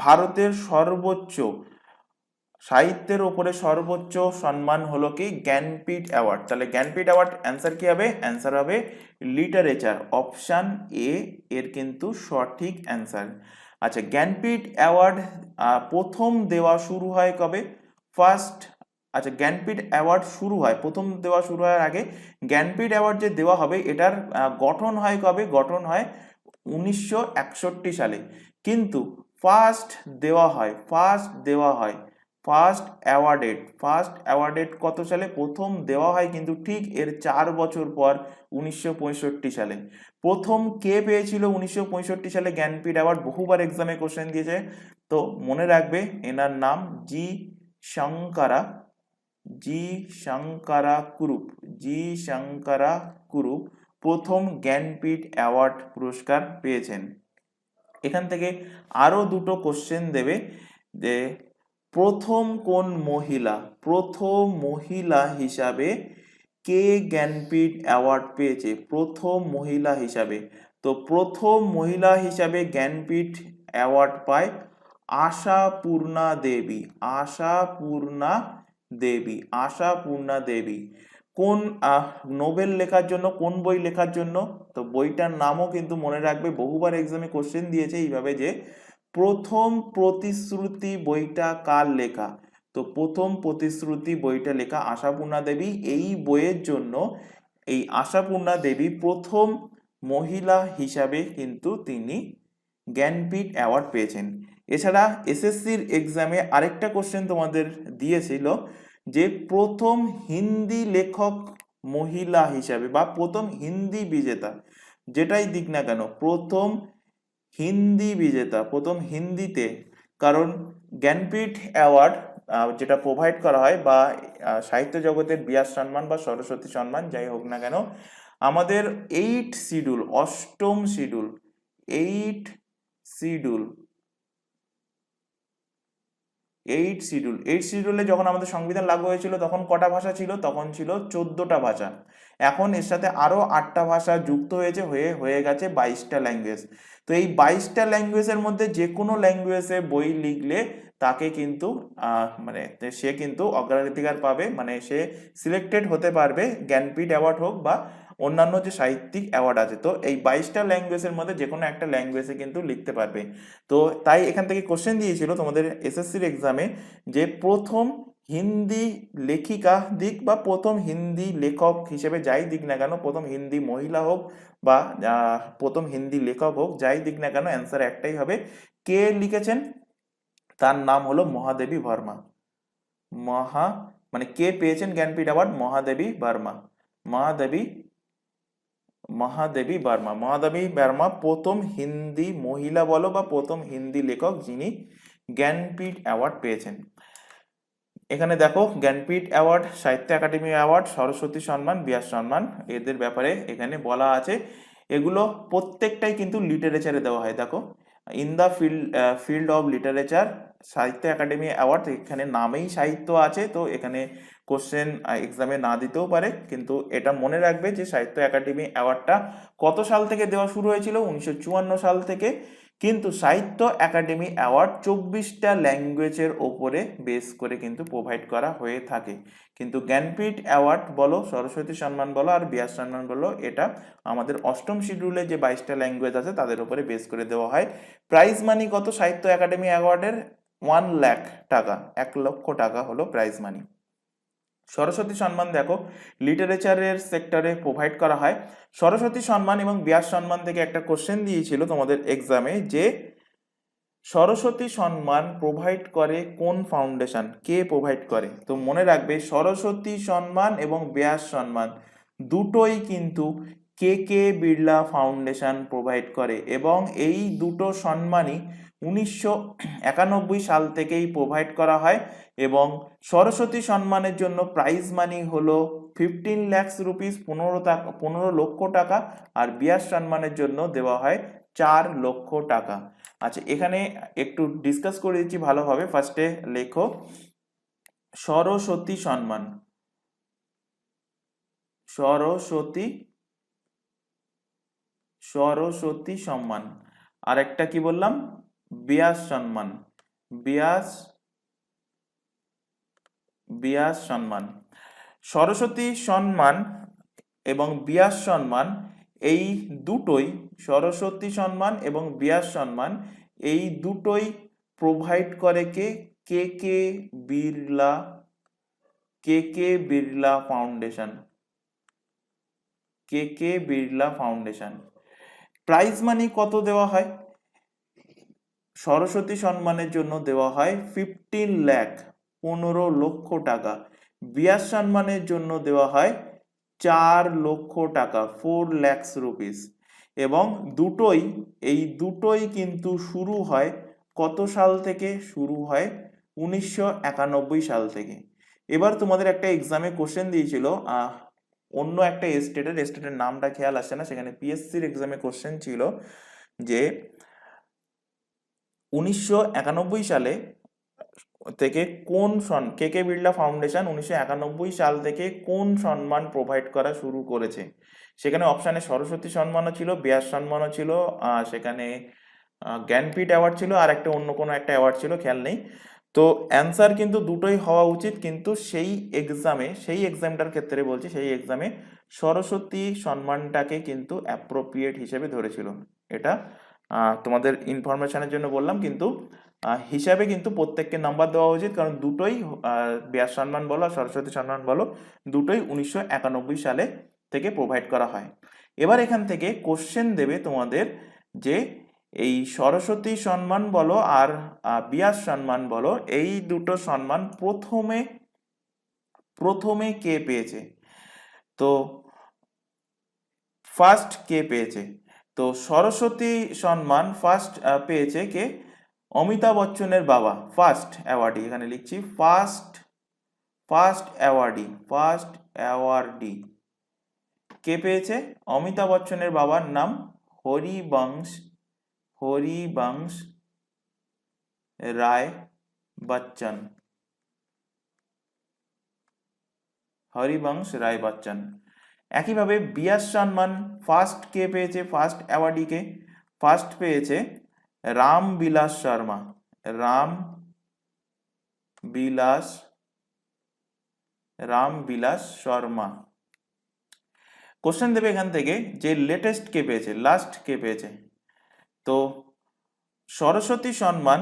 ভারতের সর্বোচ্চ সাহিত্যের ওপরে সর্বোচ্চ সম্মান হলো কি জ্ঞানপীঠ অ্যাওয়ার্ড। তাহলে জ্ঞানপীঠ অ্যাওয়ার্ড অ্যান্সার কি হবে? অ্যান্সার হবে লিটারেচার, অপশান এ এর কিন্তু সঠিক অ্যান্সার। আচ্ছা, জ্ঞানপীঠ অ্যাওয়ার্ড প্রথম দেওয়া শুরু হয় কবে? ফার্স্ট, আচ্ছা জ্ঞানপীঠ অ্যাওয়ার্ড শুরু হয়, প্রথম দেওয়া শুরু হওয়ার আগে জ্ঞানপীঠ অ্যাওয়ার্ড যে দেওয়া হবে এটার গঠন হয় কবে? গঠন হয় 1961 সালে। কিন্তু ফার্স্ট দেওয়া হয় ফার্স্ট অ্যাওয়ার্ডেড কত সালে? প্রথম দেওয়া হয় কিন্তু ঠিক এর 4 বছর পর 1965 সালে। প্রথম কে পেয়েছিল 1965 সালে জ্ঞানপীঠ অ্যাওয়ার্ড? বহুবার এক্সামে কোশ্চেন দিয়েছে, তো মনে রাখবে এনার নাম জি শঙ্করা কুরুপ প্রথম জ্ঞানপীঠ অ্যাওয়ার্ড পুরস্কার পেয়েছেন। এখান থেকে আরো দুটো কোশ্চেন দেবে যে প্রথম মহিলা হিসাবে কে জ্ঞানপীঠ অ্যাওয়ার্ড পেয়েছে? প্রথম মহিলা হিসাবে, তো প্রথম মহিলা হিসাবে জ্ঞানপীঠ অ্যাওয়ার্ড পায় আশাপূর্ণা দেবী। কোন নোবেল লেখার জন্য, কোন বই লেখার জন্য? তো বইটার নামও কিন্তু মনে রাখবে, বহুবার এক্সামে কোশ্চেন দিয়েছে এইভাবে যে প্রথম প্রতিশ্রুতি বইটা কার লেখা? তো প্রথম প্রতিশ্রুতি বইটা লেখা আশাপূর্ণা দেবী। এই বইয়ের জন্য এই আশাপূর্ণা দেবী প্রথম মহিলা হিসাবে কিন্তু তিনি জ্ঞানপীঠ অ্যাওয়ার্ড পেয়েছেন। এছাড়া এসএসসির এক্সামে আরেকটা কোশ্চেন তোমাদের দিয়েছিল যে প্রথম হিন্দি লেখক মহিলা হিসাবে বা প্রথম হিন্দি বিজেতা, যেটাই দিক না কেন, প্রথম হিন্দিতে, কারণ জ্ঞানপীঠ অ্যাওয়ার্ড যেটা প্রোভাইড করা হয় বা সাহিত্য জগতের ব্যাস সম্মান বা সরস্বতী সম্মান যাই হোক না কেন, আমাদের 8 শিডিউল, অষ্টম শিডিউল, 8 শিডিউলে যখন আমাদের সংবিধান লাগু হয়েছিল তখন কটা ভাষা ছিল? তখন ছিল 14টা ভাষা। এখন এর সাথে আরো 8টা ভাষা যুক্ত হয়ে গেছে 22টা ল্যাঙ্গুয়েজ। তো এই 22টা ল্যাঙ্গুয়েজের মধ্যে যে কোনো ল্যাঙ্গুয়েজে বই লিখলে তাকে কিন্তু মানে সে কিন্তু অগ্রাধিকার পাবে, মানে সে সিলেক্টেড হতে পারবে, জ্ঞানপীঠ অ্যাওয়ার্ড হোক বা অন্যান্য যে সাহিত্যিক অ্যাওয়ার্ড আছে। তো এই 22টা ল্যাঙ্গুয়েজের মধ্যে যে কোনো একটা ল্যাঙ্গুয়েজে কিন্তু লিখতে পারবে। তো তাই এখান থেকে কোশ্চেন দিয়েছিল তোমাদের এসএসসির এক্সামে যে প্রথম হিন্দি লেখিকা দিক বা প্রথম হিন্দি লেখক হিসেবে যাই দিক না কেন, প্রথম হিন্দি মহিলা হোক বা প্রথম হিন্দি লেখক হোক, যাই দিক না কেন, অ্যান্সার একটাই হবে। কে লিখেছেন? তার নাম হলো মহাদেবী ভার্মা। মহা মানে কে পেয়েছেন জ্ঞানপীঠ অ্যাওয়ার্ড? মহাদেবী ভার্মা। মহাদেবী মহাদেবী ভার্মা। মহাদেবী ভার্মা প্রথম হিন্দি মহিলা বলো বা প্রথম হিন্দি লেখক যিনি জ্ঞানপীঠ অ্যাওয়ার্ড পেয়েছেন। এখানে দেখো জ্ঞানপীঠ অ্যাওয়ার্ড, সাহিত্য একাডেমি অ্যাওয়ার্ড, সরস্বতী সম্মান, ব্যাস সম্মান, এদের ব্যাপারে এখানে বলা আছে। এগুলো প্রত্যেকটাই কিন্তু লিটারেচারে দেওয়া হয়। দেখো, in the field of literature সাহিত্য একাডেমি অ্যাওয়ার্ড, এখানে নামেই সাহিত্য আছে, তো এখানে কোশ্চেন এক্সামে না দিতেও পারে, কিন্তু এটা মনে রাখবে যে সাহিত্য একাডেমি অ্যাওয়ার্ডটা কত সাল থেকে দেওয়া শুরু হয়েছিল? 1954 সাল থেকে। কিন্তু সাহিত্য একাডেমি অ্যাওয়ার্ড 24টা ল্যাঙ্গুয়েজের ওপরে বেস করে কিন্তু প্রোভাইড করা হয়ে থাকে। কিন্তু জ্ঞানপীঠ অ্যাওয়ার্ড বলো, সরস্বতী সম্মান বলো আর ব্যাস সম্মান বলো, এটা আমাদের অষ্টম শিডিউলে যে 22টা ল্যাঙ্গুয়েজ আছে তাদের উপরে বেস করে দেওয়া হয়। প্রাইজ মানি কত সাহিত্য একাডেমি অ্যাওয়ার্ডের? 1 লাখ টাকা, 1 লক্ষ টাকা হলো প্রাইজ মানি। সরস্বতী সম্মান দেখো লিটারেচারের সেক্টরে প্রোভাইড করা হয়। সরস্বতী সম্মান এবং ব্যাস সম্মান থেকে একটা কোশ্চেন দিয়েছিল তোমাদের এক্সামে যে সরস্বতী সম্মান প্রোভাইড করে কোন ফাউন্ডেশন, কে প্রোভাইড করে? তো মনে রাখবে সরস্বতী সম্মান এবং ব্যাস সম্মান দুটোই কিন্তু কে কে বিড়লা ফাউন্ডেশন প্রোভাইড করে, এবং এই দুটো সম্মানই 1991 সাল থেকেই প্রোভাইড করা হয়। এবং সরস্বতী সম্মানের জন্য প্রাইজ মানি হলো 15 লাখ রুপিস, 15 লক্ষ টাকা, আর ব্যাস সম্মানের জন্য দেওয়া হয় 4 লক্ষ টাকা। আচ্ছা, এখানে একটু ডিসকাস করে দিচ্ছি ভালোভাবে। ফার্স্টে লেখো সরস্বতী সম্মান, সরস্বতী সম্মান, আর একটা কি বললাম? ব্যাস সম্মান, ব্যাস সম্মান। সরস্বতী সম্মান এবং ব্যাস সম্মান এই দুটোই, সরস্বতী সম্মান এবং ব্যাস সম্মান এই দুটোই প্রোভাইড করে কে? কে কে বিড়লা, কে কে বিড়লা ফাউন্ডেশন, কে K Birla foundation. Prize money কত দেওয়া হয়? সরস্বতী সম্মানের জন্য দেওয়া হয় 15 লাখ, 15 লক্ষ টাকা। ব্যাস সম্মানের জন্য দেওয়া হয় 4 লক্ষ টাকা, 4 lakhs রুপিস। এবং এই দুটোই কিন্তু শুরু হয় কত সাল থেকে? শুরু হয় 1991 সাল থেকে। এবার তোমাদের একটা এক্সামে কোশ্চেন দিয়েছিল অন্য একটা স্টেটের নামটা খেয়াল আসছে না, সেখানে পিএসসির এক্সামে কোশ্চেন ছিল যে 1991 সালে থেকে কে কে বিড়লা ফাউন্ডেশন 1991 সাল থেকে কোন সম্মান প্রোভাইড করা শুরু করেছে? সেখানে অপশানে সরস্বতী সম্মানও ছিল, ব্যাস সম্মানও ছিল, সেখানে জ্ঞানপীঠ অ্যাওয়ার্ড ছিল, আর একটা অন্য কোনো একটা অ্যাওয়ার্ড ছিল, খেয়াল নেই। তো অ্যান্সার কিন্তু দুটোই হওয়া উচিত, কিন্তু সেই এক্সামটার ক্ষেত্রে বলছি, সেই এক্সামে সরস্বতী সম্মানটাকে কিন্তু অ্যাপ্রোপ্রিয়েট হিসেবে ধরেছিল। এটা তোমাদের ইনফরমেশনের জন্য বললাম, কিন্তু হিসাবে কিন্তু প্রত্যেককে নাম্বার দেওয়া উচিত, কারণ দুটোই ব্যাস সম্মান বলো আর সরস্বতী সম্মান বলো, দুটোই 1991 সালে থেকে প্রোভাইড করা হয়। এবার এখান থেকে কোশ্চেন দেবে তোমাদের যে এই সরস্বতী সম্মান বলো আর ব্যাস সম্মান বলো, এই দুটো সম্মান প্রথমে কে পেয়েছে? তো ফার্স্ট কে পেয়েছে? তো সরস্বতী সম্মান ফার্স্ট পেয়েছে কে? অমিতাভ বচ্চনের বাবা, ফার্স্ট অ্যাওয়ার্ডি, এখানে লিখছি ফার্স্ট অ্যাওয়ার্ডি কে পেয়েছে? অমিতাভ বচ্চনের বাবার নাম হরিবংশ রায় বচ্চন, একইভাবে ব্যাস সম্মান ফার্স্ট কে পেয়েছে? ফার্স্ট অ্যাওয়ার্ডি কে? ফার্স্ট পেয়েছে রামবিলাস শর্মা। কোশ্চেন দেবে এখান থেকে যে লেটেস্ট কে পেয়েছে, লাস্ট কে পেয়েছে? তো সরস্বতী সম্মান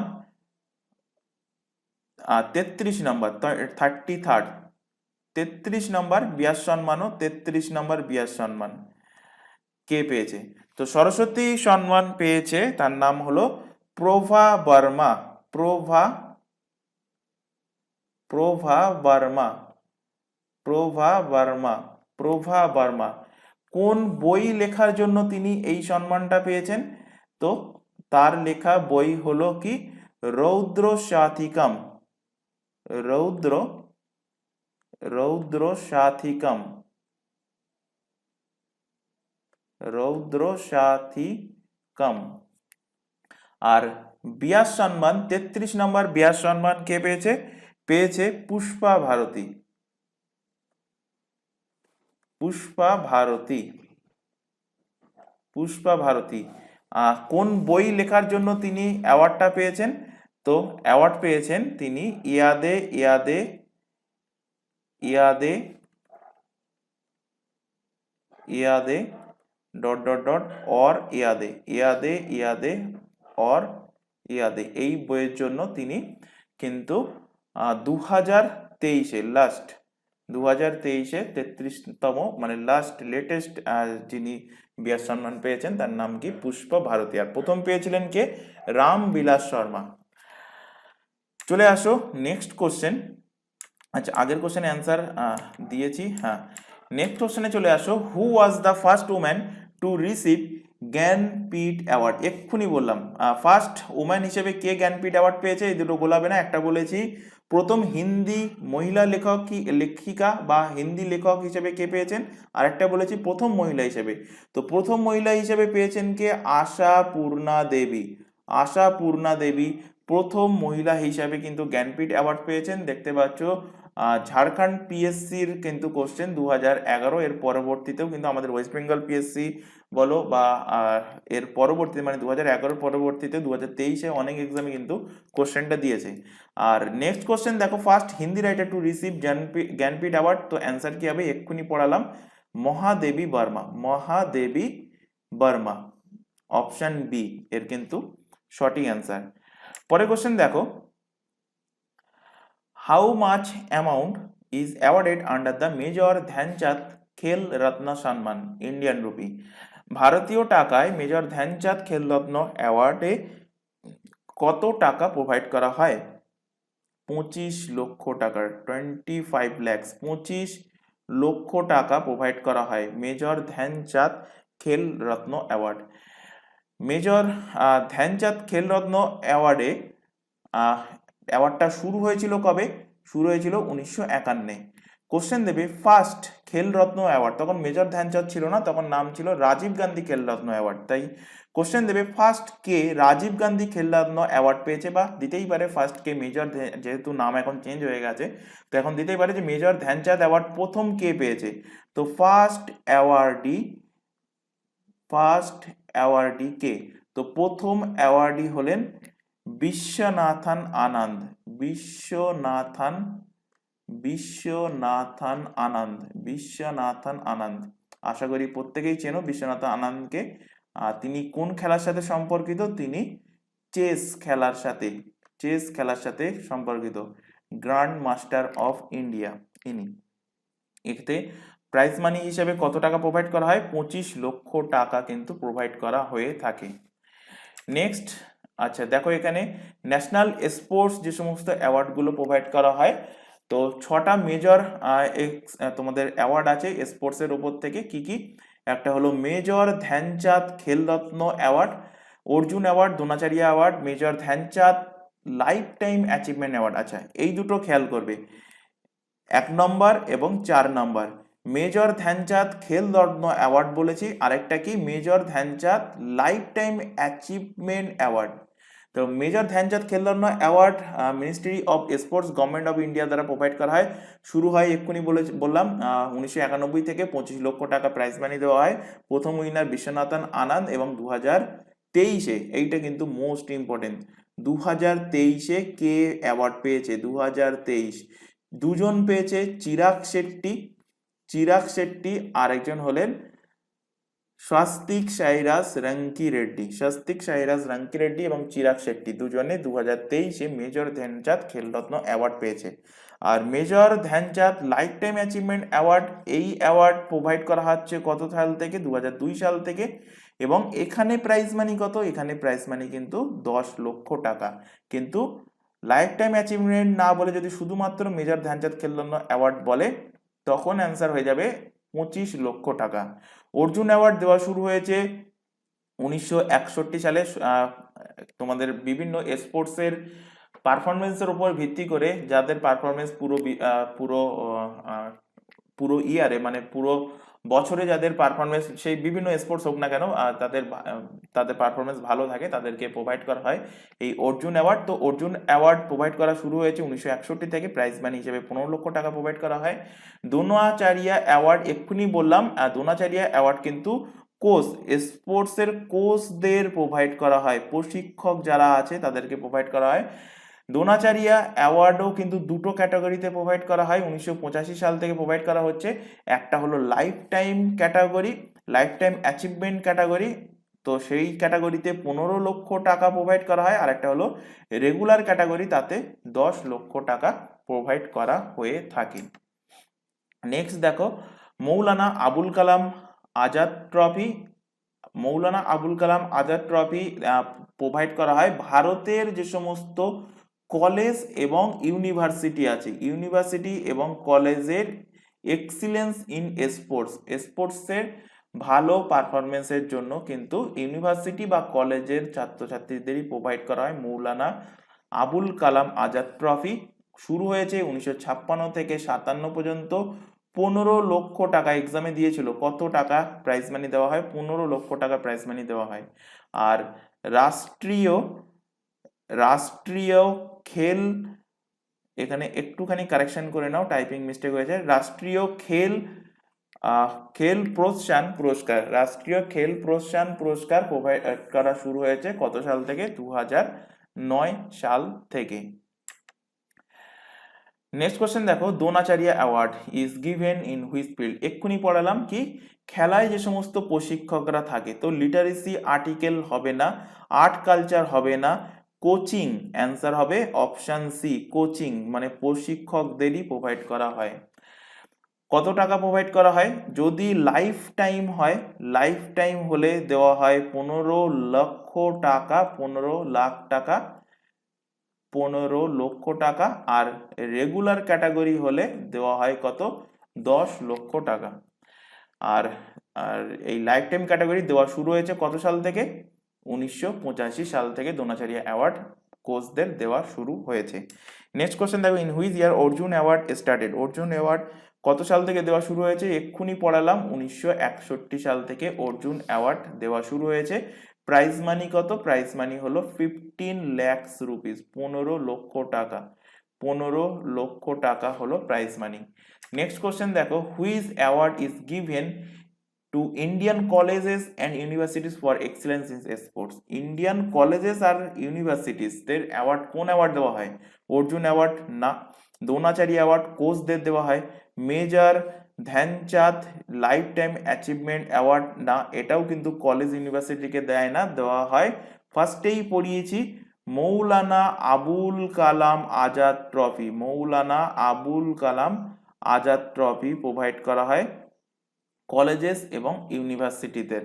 33 নম্বর, 33rd, 33 নম্বর ব্যাস সম্মানও 33 নম্বর ব্যাস সম্মান কে পেয়েছে? তো সরস্বতী সম্মান পেয়েছে, তার নাম হলো প্রভা বর্মা। প্রভা প্রভা বর্মা প্রভা বর্মা প্রভা বর্মা। কোন বই লেখার জন্য তিনি এই সম্মানটা পেয়েছেন? তো তার লেখা বই হলো কি রৌদ্র সাথিকম। রৌদ্র রৌদ্র সাথিকম রৌদ্র সাথিকম। আর ব্যাস সম্মান 33 নম্বর ব্যাস সম্মান কে পেয়েছে? পেয়েছে পুষ্পা ভারতী। পুষ্পা ভারতী পুষ্পা ভারতী। কোন বই লেখার জন্য তিনি অ্যাওয়ার্ডটা পেয়েছেন? তো অ্যাওয়ার্ড পেয়েছেন তিনি Yaadein Yaadein Yaadein Yaadein dot dot dot or Yaadein Yaadein Yaadein or Yaadein, এই বইয়ের জন্য তিনি কিন্তু 2023-এ লাস্ট 2023-এ 33তম মানে লাস্ট লেটেস্ট যিনি ব্যাস সম্মান পেয়েছেন তার নাম কি পুষ্পা ভারতী। আর প্রথম পেয়েছিলেন কে? রাম বিলাস শর্মা। চলে আসো নেক্সট কোশ্চেন। আচ্ছা, আগের কোশ্চেনে অ্যান্সার দিয়েছি। হ্যাঁ, নেক্সট কোশ্চেনে চলে আসো। Who was the first woman to receive Jnanpith award? এক্ষুনি বললাম ফার্স্ট উম্যান হিসেবে কে জ্ঞানপীঠ অ্যাওয়ার্ড পেয়েছে, এই দুটো গোলাবে না, একটা বলেছি প্রথম হিন্দি মহিলা লেখক কি লেখিকা বা হিন্দি লেখক হিসেবে কে পেয়েছেন, আর একটা বলেছি প্রথম মহিলা হিসেবে। তো প্রথম মহিলা হিসেবে পেয়েছেন কে? আশাপূর্ণা দেবী। আশাপূর্ণা দেবী প্রথম মহিলা হিসাবে কিন্তু জ্ঞানপীঠ অ্যাওয়ার্ড পেয়েছেন। দেখতে পাচ্ছ ঝাড়খণ্ড পিএসসির কিন্তু কোশ্চেন 2011, এর পরবর্তীতেও কিন্তু আমাদের ওয়েস্ট বেঙ্গল পিএসসি বলো বা এর পরবর্তীতে মানে 2011 পরবর্তীতে 2023-এ অনেক এক্সামে কিন্তু কোশ্চেনটা দিয়েছে। আর নেক্সট কোশ্চেন দেখো, first Hindi writer to receive Jnanpith award. তো অ্যান্সার কি হবে? এক্ষুনি পড়ালাম, মহাদেবী বর্মা। মহাদেবী বর্মা, অপশন বি এর কিন্তু সঠিক অ্যান্সার। পরের কোশ্চেন দেখো, how much amount is awarded under the major Dhyan Chand Khel Ratna সম্মান ইন্ডিয়ান রুপি? ভারতীয় টাকায় মেজর ধ্যানচাঁদ খেলরত্ন অ্যাওয়ার্ডে কত টাকা প্রোভাইড করা হয়? 25 লক্ষ টাকার, 25 lakhs, 25 লক্ষ টাকা প্রোভাইড করা হয় major Dhyan Chand Khel Ratna award. Major Dhyan Chand Khel Ratna অ্যাওয়ার্ডে অ্যাওয়ার্ডটা শুরু হয়েছিল কবে? শুরু হয়েছিল 1951। কোশ্চেন দেবে ফার্স্ট খেলরত্ন অ্যাওয়ার্ড, তখন মেজর ধ্যানচাঁদ ছিল না, তখন নাম ছিল রাজীব গান্ধী খেলরত্ন অ্যাওয়ার্ড। তাই কোশ্চেন দেবে ফার্স্ট কে রাজীব গান্ধী খেলরত্ন অ্যাওয়ার্ড পেয়েছে, বা দিতেই পারে ফার্স্ট কে মেজর, যেহেতু নাম এখন চেঞ্জ হয়ে গেছে তো এখন দিতেই পারে যে মেজর ধ্যানচাঁদ অ্যাওয়ার্ড প্রথম কে পেয়েছে। তো ফার্স্ট অ্যাওয়ার্ডি কে? তো প্রথম অ্যাওয়ার্ডি হলেন বিশ্বনাথন আনন্দ। বিশ্বনাথন আনন্দ। আশা করি প্রত্যেকেই চেনো বিশ্বনাথন আনন্দকে। তিনি কোন খেলার সাথে সম্পর্কিত? তিনি চেস খেলার সাথে সম্পর্কিত, গ্র্যান্ড মাস্টার অফ ইন্ডিয়া ইনি। এতে প্রাইজ মানি হিসেবে কত টাকা প্রোভাইড করা হয়? 25 লক্ষ টাকা কিন্তু প্রোভাইড করা হয়ে থাকে। নেক্সট, আচ্ছা দেখো এখানে ন্যাশনাল স্পোর্টস যে সমস্ত অ্যাওয়ার্ডগুলো প্রোভাইড করা হয়, তো 6টা মেজর তোমাদের অ্যাওয়ার্ড আছে স্পোর্টসের ওপর থেকে। কি কি? একটা হলো major Dhyan Chand Khel Ratna award, Arjuna award, Dronacharya award, major Dhyan Chand lifetime achievement award. আচ্ছা, এই দুটো খেয়াল করবে, 1 নম্বর এবং 4 নম্বর। মেজর ধ্যানচাঁদ খেলরত্ন অ্যাওয়ার্ড বলেছি, আরেকটা কি major Dhyan Chand lifetime achievement award. তো major Dhyan Chand Khel Ratna award ministry of sports government of India দ্বারা প্রোভাইড করা হয়। শুরু হয় এক্ষুনি বললাম 1991 থেকে 25 লক্ষ টাকা প্রাইজ মানি দেওয়া হয়। প্রথম উইনার বিশ্বনাথন আনন্দ, এবং 2023-এ এইটা কিন্তু মোস্ট ইম্পর্টেন্ট, 2023-এ কে অ্যাওয়ার্ড পেয়েছে? 2023 দুজন পেয়েছে, চিরাগ শেট্টি, আর একজন হলেন স্বাস্তিক সাইরাস রাঙ্কি রেড্ডি এবং চিরাগ শেট্টি দুজনে 2023-এ মেজর ধ্যানচাঁদ খেলরত্ন অ্যাওয়ার্ড পেয়েছে। আর major Dhyan Chand lifetime achievement award, এই অ্যাওয়ার্ড প্রোভাইড করা হচ্ছে কত সাল থেকে? 2002 সাল থেকে। এবং এখানে প্রাইজ মানি কত? এখানে প্রাইজ মানি কিন্তু 10 লক্ষ টাকা। কিন্তু লাইফ টাইম অ্যাচিভমেন্ট না বলে যদি শুধুমাত্র মেজর ধ্যানচাঁদ খেলরত্ন অ্যাওয়ার্ড বলে তখন অ্যান্সার হয়ে যাবে 25 লক্ষ টাকা। অর্জুন অ্যাওয়ার্ড দেওয়া শুরু হয়েছে 1961 সালে। তোমাদের বিভিন্ন স্পোর্টসের পারফরমেন্সের উপর ভিত্তি করে, যাদের পারফরমেন্স পুরো পুরো ইয়ারে মানে পুরো বছরে যাদের পারফরমেন্স সেই বিভিন্ন স্পোর্টস হোক না কেন তাদের পারফরমেন্স ভালো থাকে তাদেরকে প্রোভাইড করা হয় এই অর্জুন অ্যাওয়ার্ড। তো অর্জুন অ্যাওয়ার্ড প্রোভাইড করা শুরু হয়েছে 1961 থেকে। প্রাইজ মানি হিসেবে 15 লক্ষ টাকা প্রোভাইড করা হয়। দ্রোণাচার্য অ্যাওয়ার্ড এক্ষুনি বললাম, দ্রোণাচার্য অ্যাওয়ার্ড কিন্তু কোচ, স্পোর্টসের কোচদের প্রোভাইড করা হয়, প্রশিক্ষক যারা আছে তাদেরকে প্রোভাইড করা হয়। দ্রোণাচার্য অ্যাওয়ার্ডও কিন্তু দুটো ক্যাটাগরিতে প্রোভাইড করা হয়, 1985 সাল থেকে প্রোভাইড করা হচ্ছে। একটা হলো life time category, life time achievement category, তো সেই ক্যাটাগরিতে 15 লক্ষ টাকা প্রোভাইড করা হয়। আর একটা হলো রেগুলার ক্যাটাগরি, তাতে 10 লক্ষ টাকা প্রোভাইড করা হয়ে থাকে। নেক্সট দেখো, Maulana Abul Kalam Azad trophy. Maulana Abul Kalam Azad trophy provide করা হয় ভারতের যে সমস্ত কলেজ এবং ইউনিভার্সিটি আছে, ইউনিভার্সিটি এবং কলেজের এক্সিলেন্স ইন স্পোর্টসের ভালো পারফরমেন্সের জন্য কিন্তু ইউনিভার্সিটি বা কলেজের ছাত্রছাত্রীদেরই প্রোভাইড করা হয় মৌলানা আবুল কালাম আজাদ ট্রফি। শুরু হয়েছে 1956 থেকে 57 পর্যন্ত। 15 লক্ষ টাকা এক্সামে দিয়েছিল, কত টাকা প্রাইজ মানি দেওয়া হয়? 15 লক্ষ টাকা প্রাইজ মানি দেওয়া হয়। আর রাষ্ট্রীয় খেল, এখানে একটুখানি কারেকশন করে নাও, টাইপিং মিস্টেক হয়েছে। রাষ্ট্রীয় খেল প্রোৎসাহন পুরস্কার প্রোভাইড করা শুরু হয়েছে কত সাল থেকে? 2009 সাল থেকে। নেক্সট কোশ্চেন দেখো, Dronacharya award is given in which field? এক্ষুনি পড়ালাম কি, খেলায় যে সমস্ত প্রশিক্ষকরা থাকে, তো লিটারেসি আর্টিকেল হবে না, আর্ট কালচার হবে না, কোচিং অ্যান্সার হবে অপশন সি, কোচিং মানে প্রশিক্ষকদেরই প্রোভাইড করা হয়। কত টাকা প্রোভাইড করা হয়? যদি লাইফ টাইম হয়, লাইফ টাইম হলে দেওয়া হয় 15 লক্ষ টাকা, 15 লাখ টাকা, 15 লক্ষ টাকা। আর রেগুলার ক্যাটাগরি হলে দেওয়া হয় কত? 10 লক্ষ টাকা। আর আর এই লাইফ টাইম ক্যাটাগরি দেওয়া শুরু হয়েছে কত সাল থেকে? 1985 সাল থেকে দ্রোণাচার্য অ্যাওয়ার্ড কোচদের দেওয়া শুরু হয়েছে। নেক্সট কোশ্চেন দেখো, in which year Arjun award started? Arjun award কত সাল থেকে দেওয়া শুরু হয়েছে? এক্ষুনি পড়ালাম, 1961 সাল থেকে অর্জুন অ্যাওয়ার্ড দেওয়া শুরু হয়েছে। প্রাইজ মানি কত? প্রাইজ মানি হলো 15 lakhs রুপিস, 15 লক্ষ টাকা, 15 লক্ষ টাকা হলো প্রাইজ মানি। নেক্সট কোশ্চেন দেখো, which award is given to Indian colleges and universities for excellence in sports? Indian colleges আর ইউনিভার্সিটিসদের অ্যাওয়ার্ড, কোন অ্যাওয়ার্ড দেওয়া হয়? অর্জুন অ্যাওয়ার্ড না। দ্রোণাচার্য অ্যাওয়ার্ড কোচদের দেওয়া হয়। Major Dhyan Chand lifetime achievement award না, এটাও কিন্তু কলেজ ইউনিভার্সিটিকে দেয় না, দেওয়া হয়, ফার্স্টেই পড়িয়েছি, Maulana Abul Kalam Azad trophy. Maulana Abul Kalam Azad trophy provide করা হয় কলেজেস এবং ইউনিভার্সিটিদের।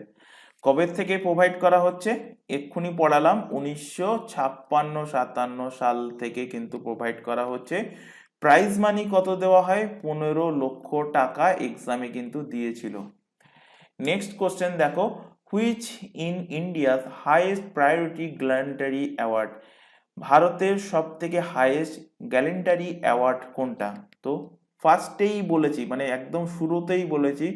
কবে থেকে প্রোভাইড করা হচ্ছে? এক্ষুনি পড়ালাম, 1956-57 সাল থেকে কিন্তু প্রোভাইড করা হচ্ছে। প্রাইজ মানি কত দেওয়া হয়? 15 লক্ষ টাকা এক্সামে কিন্তু দিয়েছিল। নেক্সট কোশ্চেন দেখো, which in India's highest priority গ্যালেন্টারি award? ভারতের সব থেকে হাইয়েস্ট গ্যালেন্টারি অ্যাওয়ার্ড কোনটা? তো ফার্স্টেই বলেছি, মানে একদম শুরুতেই বলেছি,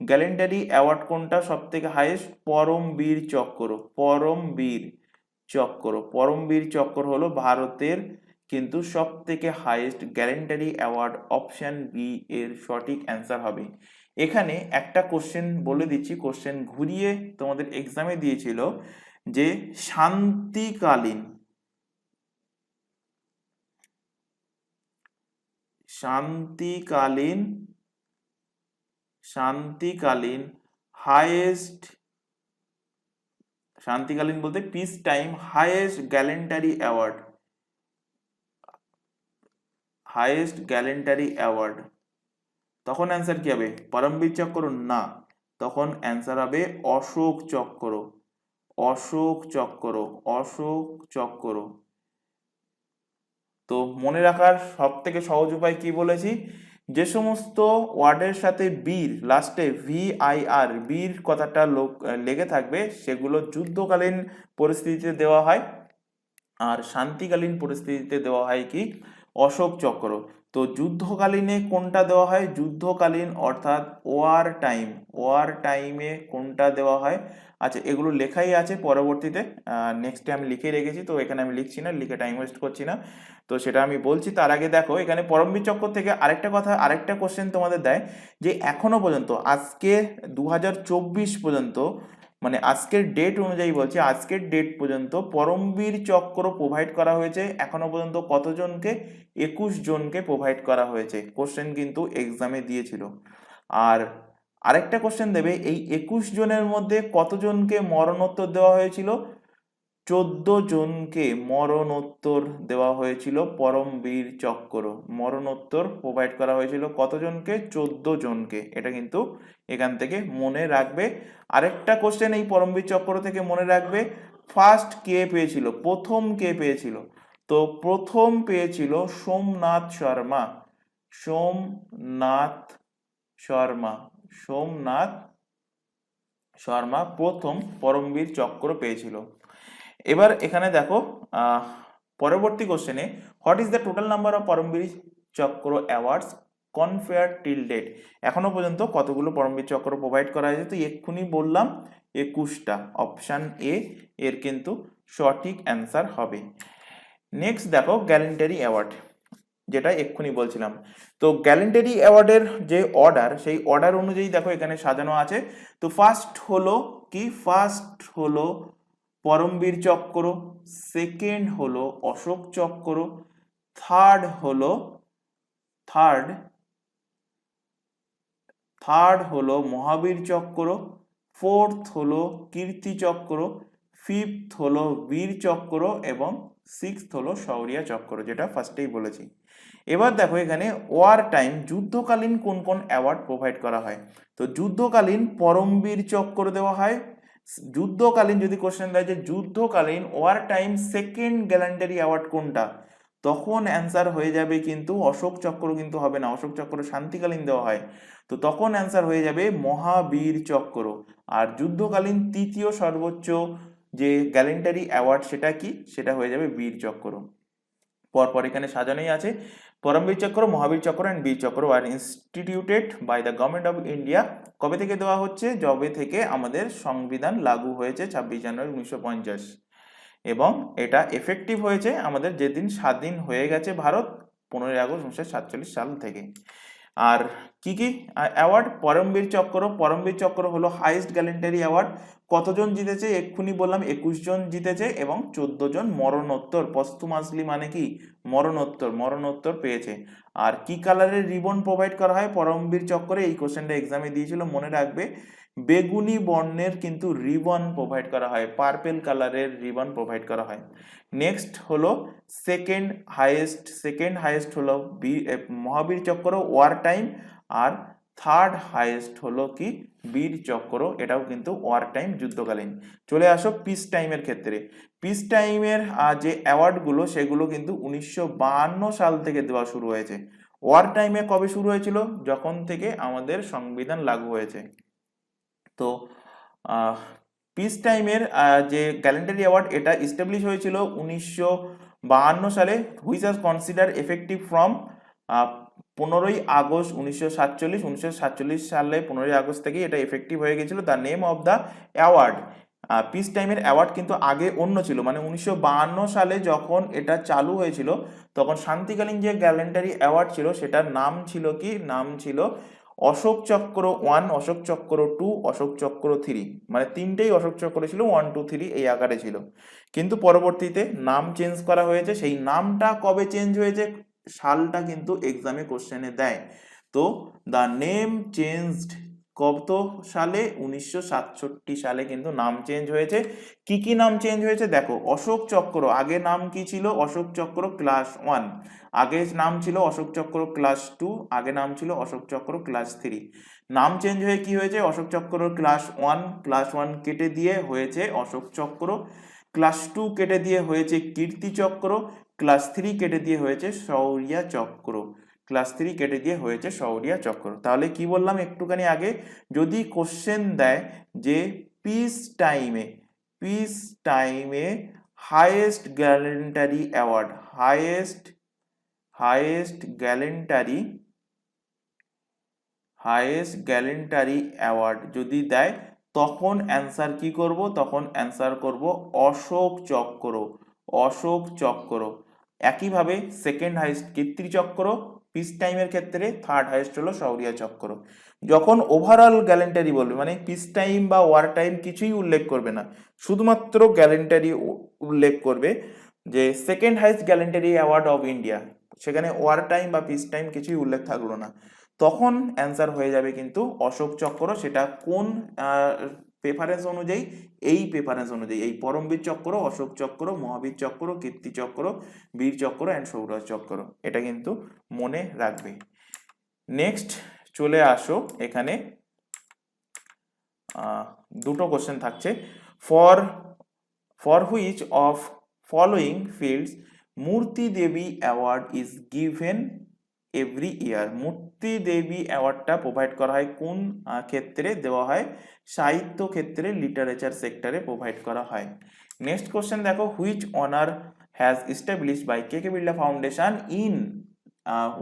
গ্যালেন্টারি অ্যাওয়ার্ড কোনটা সব থেকে হাইয়েস্ট? পরমবীর চক্র। পরমবীর চক্র হলো ভারতের কিন্তু সব থেকে highest gallantry award, option B এর সঠিক অ্যান্সার হবে। এখানে একটা কোশ্চেন বলে দিচ্ছি, কোশ্চেন ঘুরিয়ে তোমাদের এক্সামে দিয়েছিল যে শান্তিকালীন হাইয়েস্ট শান্তিকালীন বলতে piece time highest gallantry award, highest gallantry award, তখন অ্যান্সার কি হবে? পরমবীর চক্র না, তখন অ্যান্সার হবে অশোক চক্র, অশোক চক্র, অশোক চক্র। তো মনে রাখার সব থেকে সহজ উপায় কি বলেছি, যে সমস্ত ওয়ার্ডের সাথে বীর লাস্টে VIR বীর কথাটা লেগে থাকবে সেগুলো যুদ্ধকালীন পরিস্থিতিতে দেওয়া হয়, আর শান্তিকালীন পরিস্থিতিতে দেওয়া হয় কি? অশোক চক্র। তো যুদ্ধকালীনে কোনটা দেওয়া হয়? যুদ্ধকালীন অর্থাৎ ওয়ার টাইম, ওয়ার টাইমে কোনটা দেওয়া হয়? আচ্ছা, এগুলো লেখাই আছে পরবর্তীতে, নেক্সটে আমি লিখে রেখেছি, তো এখানে আমি লিখছি না, লিখে টাইম ওয়েস্ট করছি না, তো সেটা আমি বলছি। তার আগে দেখো এখানে পরমবীর চক্র থেকে আরেকটা কথা, আরেকটা কোশ্চেন তোমাদের দেয় যে এখনো পর্যন্ত আজকে 2024 পর্যন্ত, মানে আজকের ডেট অনুযায়ী বলছি, আজকের ডেট পর্যন্ত পরমবীর চক্র প্রোভাইড করা হয়েছে এখনো পর্যন্ত কতজনকে? 21 জনকে প্রোভাইড করা হয়েছে। কোশ্চেন কিন্তু এক্সামে দিয়েছিল। আর আরেকটা কোশ্চেন দেবে, এই 21 জনের মধ্যে কতজনকে মরণোত্তর দেওয়া হয়েছিল? 14 জনকে মরণোত্তর দেওয়া হয়েছিল পরমবীর চক্র, মরণোত্তর প্রোভাইড করা হয়েছিল কতজনকে? 14 জনকে। এটা কিন্তু এখান থেকে মনে রাখবে। আরেকটা কোশ্চেন এই পরমবীর চক্র থেকে মনে রাখবে, ফার্স্ট কে পেয়েছিল, প্রথম কে পেয়েছিল? তো প্রথম পেয়েছিল সোমনাথ শর্মা, সোমনাথ শর্মা, সোমনাথ শর্মা প্রথম পরমবীর চক্র পেয়েছিল। এবার এখানে দেখো পরবর্তী কোশ্চেনে, what is the total number of Param Vir Chakra awards conferred till date? এখনো পর্যন্ত কতগুলো পরমবীর চক্র প্রোভাইড করা হয়েছে? তো এক্ষুনি বললাম 21টা, অপশান এ এর কিন্তু সঠিক অ্যান্সার হবে। নেক্সট দেখো গ্যালেন্টারি অ্যাওয়ার্ড, যেটা এক্ষুনি বলছিলাম। তো গ্যালেন্টারি অ্যাওয়ার্ডের যে অর্ডার, সেই অর্ডার অনুযায়ী দেখো এখানে সাজানো আছে। তো ফার্স্ট হলো কি? ফার্স্ট হলো পরমবীর চক্র, সেকেন্ড হলো অশোক চক্র, থার্ড হলো থার্ড হলো মহাবীর চক্র, ফোর্থ হলো কীর্তি চক্র, ফিফথ হলো বীর চক্র এবং সিক্সথ হলো শৌর্য চক্র, যেটা ফার্স্টেই বলেছি। এবার দেখো এখানে ওয়ার টাইম, যুদ্ধকালীন কোন কোন অ্যাওয়ার্ড প্রোভাইড করা হয়? তো যুদ্ধকালীন পরমবীর চক্র দেওয়া হয়। যুদ্ধকালীন যদি কোশ্চেন দেয় যে যুদ্ধকালীন war time second gallantry award কোনটা, তখন অ্যান্সার হয়ে যাবে কিন্তু অশোক চক্র, কিন্তু হবে না, অশোক চক্র শান্তিকালীন দেওয়া হয়, তো তখন অ্যান্সার হয়ে যাবে মহাবীর চক্র। আর যুদ্ধকালীন তৃতীয় সর্বোচ্চ যে গ্যালেন্টারি অ্যাওয়ার্ড সেটা কি? সেটা হয়ে যাবে বীর চক্র। পরপর এখানে সাজানোই আছে, পরমবীর চক্র, মহাবীর চক্র and Vir Chakra are instituted by the government of India. কবে থেকে দেওয়া হচ্ছে? যবে থেকে আমাদের সংবিধান লাগু হয়েছে 26 জানুয়ারি 1950, এবং এটা এফেক্টিভ হয়েছে আমাদের যেদিন স্বাধীন হয়ে গেছে ভারত, 15ই আগস্ট 1947 সাল থেকে। আর কি কি অ্যাওয়ার্ড? পরমবীর চক্র, পরমবীর চক্র হলো হাইয়েস্ট গ্যালেন্টারি অ্যাওয়ার্ড। কতজন জিতেছে? এক্ষুনি বললাম 21 জন জিতেছে, এবং 14 জন মরণোত্তর, পস্তুমাসলি মানে কি? মরণোত্তর, মরণোত্তর পেয়েছে। আর কি কালারের রিবন প্রোভাইড করা হয় পরমবীর চক্রে? এই কোশ্চেনটা এক্সামে দিয়েছিল, মনে রাখবে, বেগুনি বর্ণের কিন্তু রিবন প্রোভাইড করা হয়, পার্পেল কালারের রিবন প্রোভাইড করা হয়। নেক্সট হলো সেকেন্ড হাইয়েস্ট হলো মহাবীর চক্র ওয়ার টাইম, আর থার্ড হাইয়েস্ট হলো কি? বীর চক্র, এটাও কিন্তু ওয়ার টাইম যুদ্ধকালীন। চলে আসো পিস টাইমের ক্ষেত্রে। পিস টাইমের যে অ্যাওয়ার্ডগুলো সেগুলো কিন্তু 1952 সাল থেকে দেওয়া শুরু হয়েছে। ওয়ার টাইমে কবে শুরু হয়েছিল? যখন থেকে আমাদের সংবিধান লাগু হয়েছে। তো পিস টাইমের যে গ্যালেন্টারি অ্যাওয়ার্ড, এটা এস্টাবলিশ হয়েছিল 1952 সালে, which was consider effective from 15ই আগস্ট 1947 সালে 15ই আগস্ট থেকে এটা এফেক্টিভ হয়ে গেছিল। The name of the award, peace টাইমের অ্যাওয়ার্ড কিন্তু আগে অন্য ছিল, মানে 1952 সালে যখন এটা চালু হয়েছিল তখন শান্তিকালীন যে গ্যালেন্টারি অ্যাওয়ার্ড ছিল সেটার নাম ছিল কি? নাম ছিল অশোক চক্র 1, অশোক চক্র 2, অশোক চক্র 3, মানে তিনটেই অশোক চক্র ছিল, 1 2 3 এই আকারে ছিল। কিন্তু পরবর্তীতে নাম চেঞ্জ করা হয়েছে। সেই নামটা কবে চেঞ্জ হয়েছে সালটা কিন্তু এক্সামে কোশ্চেনে দেয়। তো দ্য নেম চেঞ্জড কত সালে? 1967 সালে কিন্তু নাম চেঞ্জ হয়েছে। কি কি নাম চেঞ্জ হয়েছে দেখো, অশোক চক্র, আগে নাম কি ছিল? অশোক চক্র ক্লাস 1, আগে নাম ছিল অশোক চক্র ক্লাস 2, আগে নাম ছিল অশোক চক্র ক্লাস 3। নাম চেঞ্জ হয়ে কি হয়েছে? অশোক চক্র ক্লাস 1 কেটে দিয়ে হয়েছে অশোক চক্র, ক্লাস 2 কেটে দিয়ে হয়েছে কীর্তি চক্র, ক্লাস 3 কেটে দিয়ে হয়েছে শৌর্য চক্র, ক্লাস 3 কেটে দিয়ে হয়েছে শৌর্য চক্র। তাহলে কি বললাম একটুখানি আগে, যদি কোশ্চেন দেয় যে পিস টাইমে highest gallantry award, highest gallantry award যদি দেয়, তখন অ্যান্সার কি করব? তখন অ্যান্সার করব অশোক চক্র। একইভাবে সেকেন্ড হাইয়েস্ট কীর্তি চক্র, পিস টাইমের ক্ষেত্রে থার্ড হাইয়েস্ট হলো শৌর্য চক্র। যখন ওভারঅল গ্যালেন্টারি বলবে, মানে পিস টাইম বা ওয়ার টাইম কিছুই উল্লেখ করবে না, শুধুমাত্র গ্যালেন্টারি উল্লেখ করবে, যে second highest gallantry award of India, সেখানে ওয়ার টাইম বা পিস টাইম কিছুই উল্লেখ থাকলো না, তখন অ্যান্সার হয়ে যাবে কিন্তু অশোক চক্র। সেটা কোন প্রেফারেন্স অনুযায়ী? এই প্রেফারেন্স অনুযায়ী, এই পরমবীর চক্র, অশোক চক্র, মহাবীর চক্র, কীর্তি চক্র, বীর চক্র অ্যান্ড শৌর্য চক্র, এটা কিন্তু মনে রাখবে। নেক্সট চলে আসো, এখানে দুটো কোশ্চেন থাকছে। For which of following fields Murti Devi award is given every year? Murti Devi অ্যাওয়ার্ডটা provide করা হয় কোন ক্ষেত্রে দেওয়া হয়? সাহিত্য ক্ষেত্রে, লিটারেচার সেক্টরে প্রোভাইড করা হয়। নেক্সট কোশ্চেন দেখো, which honour has established by K K Birla foundation in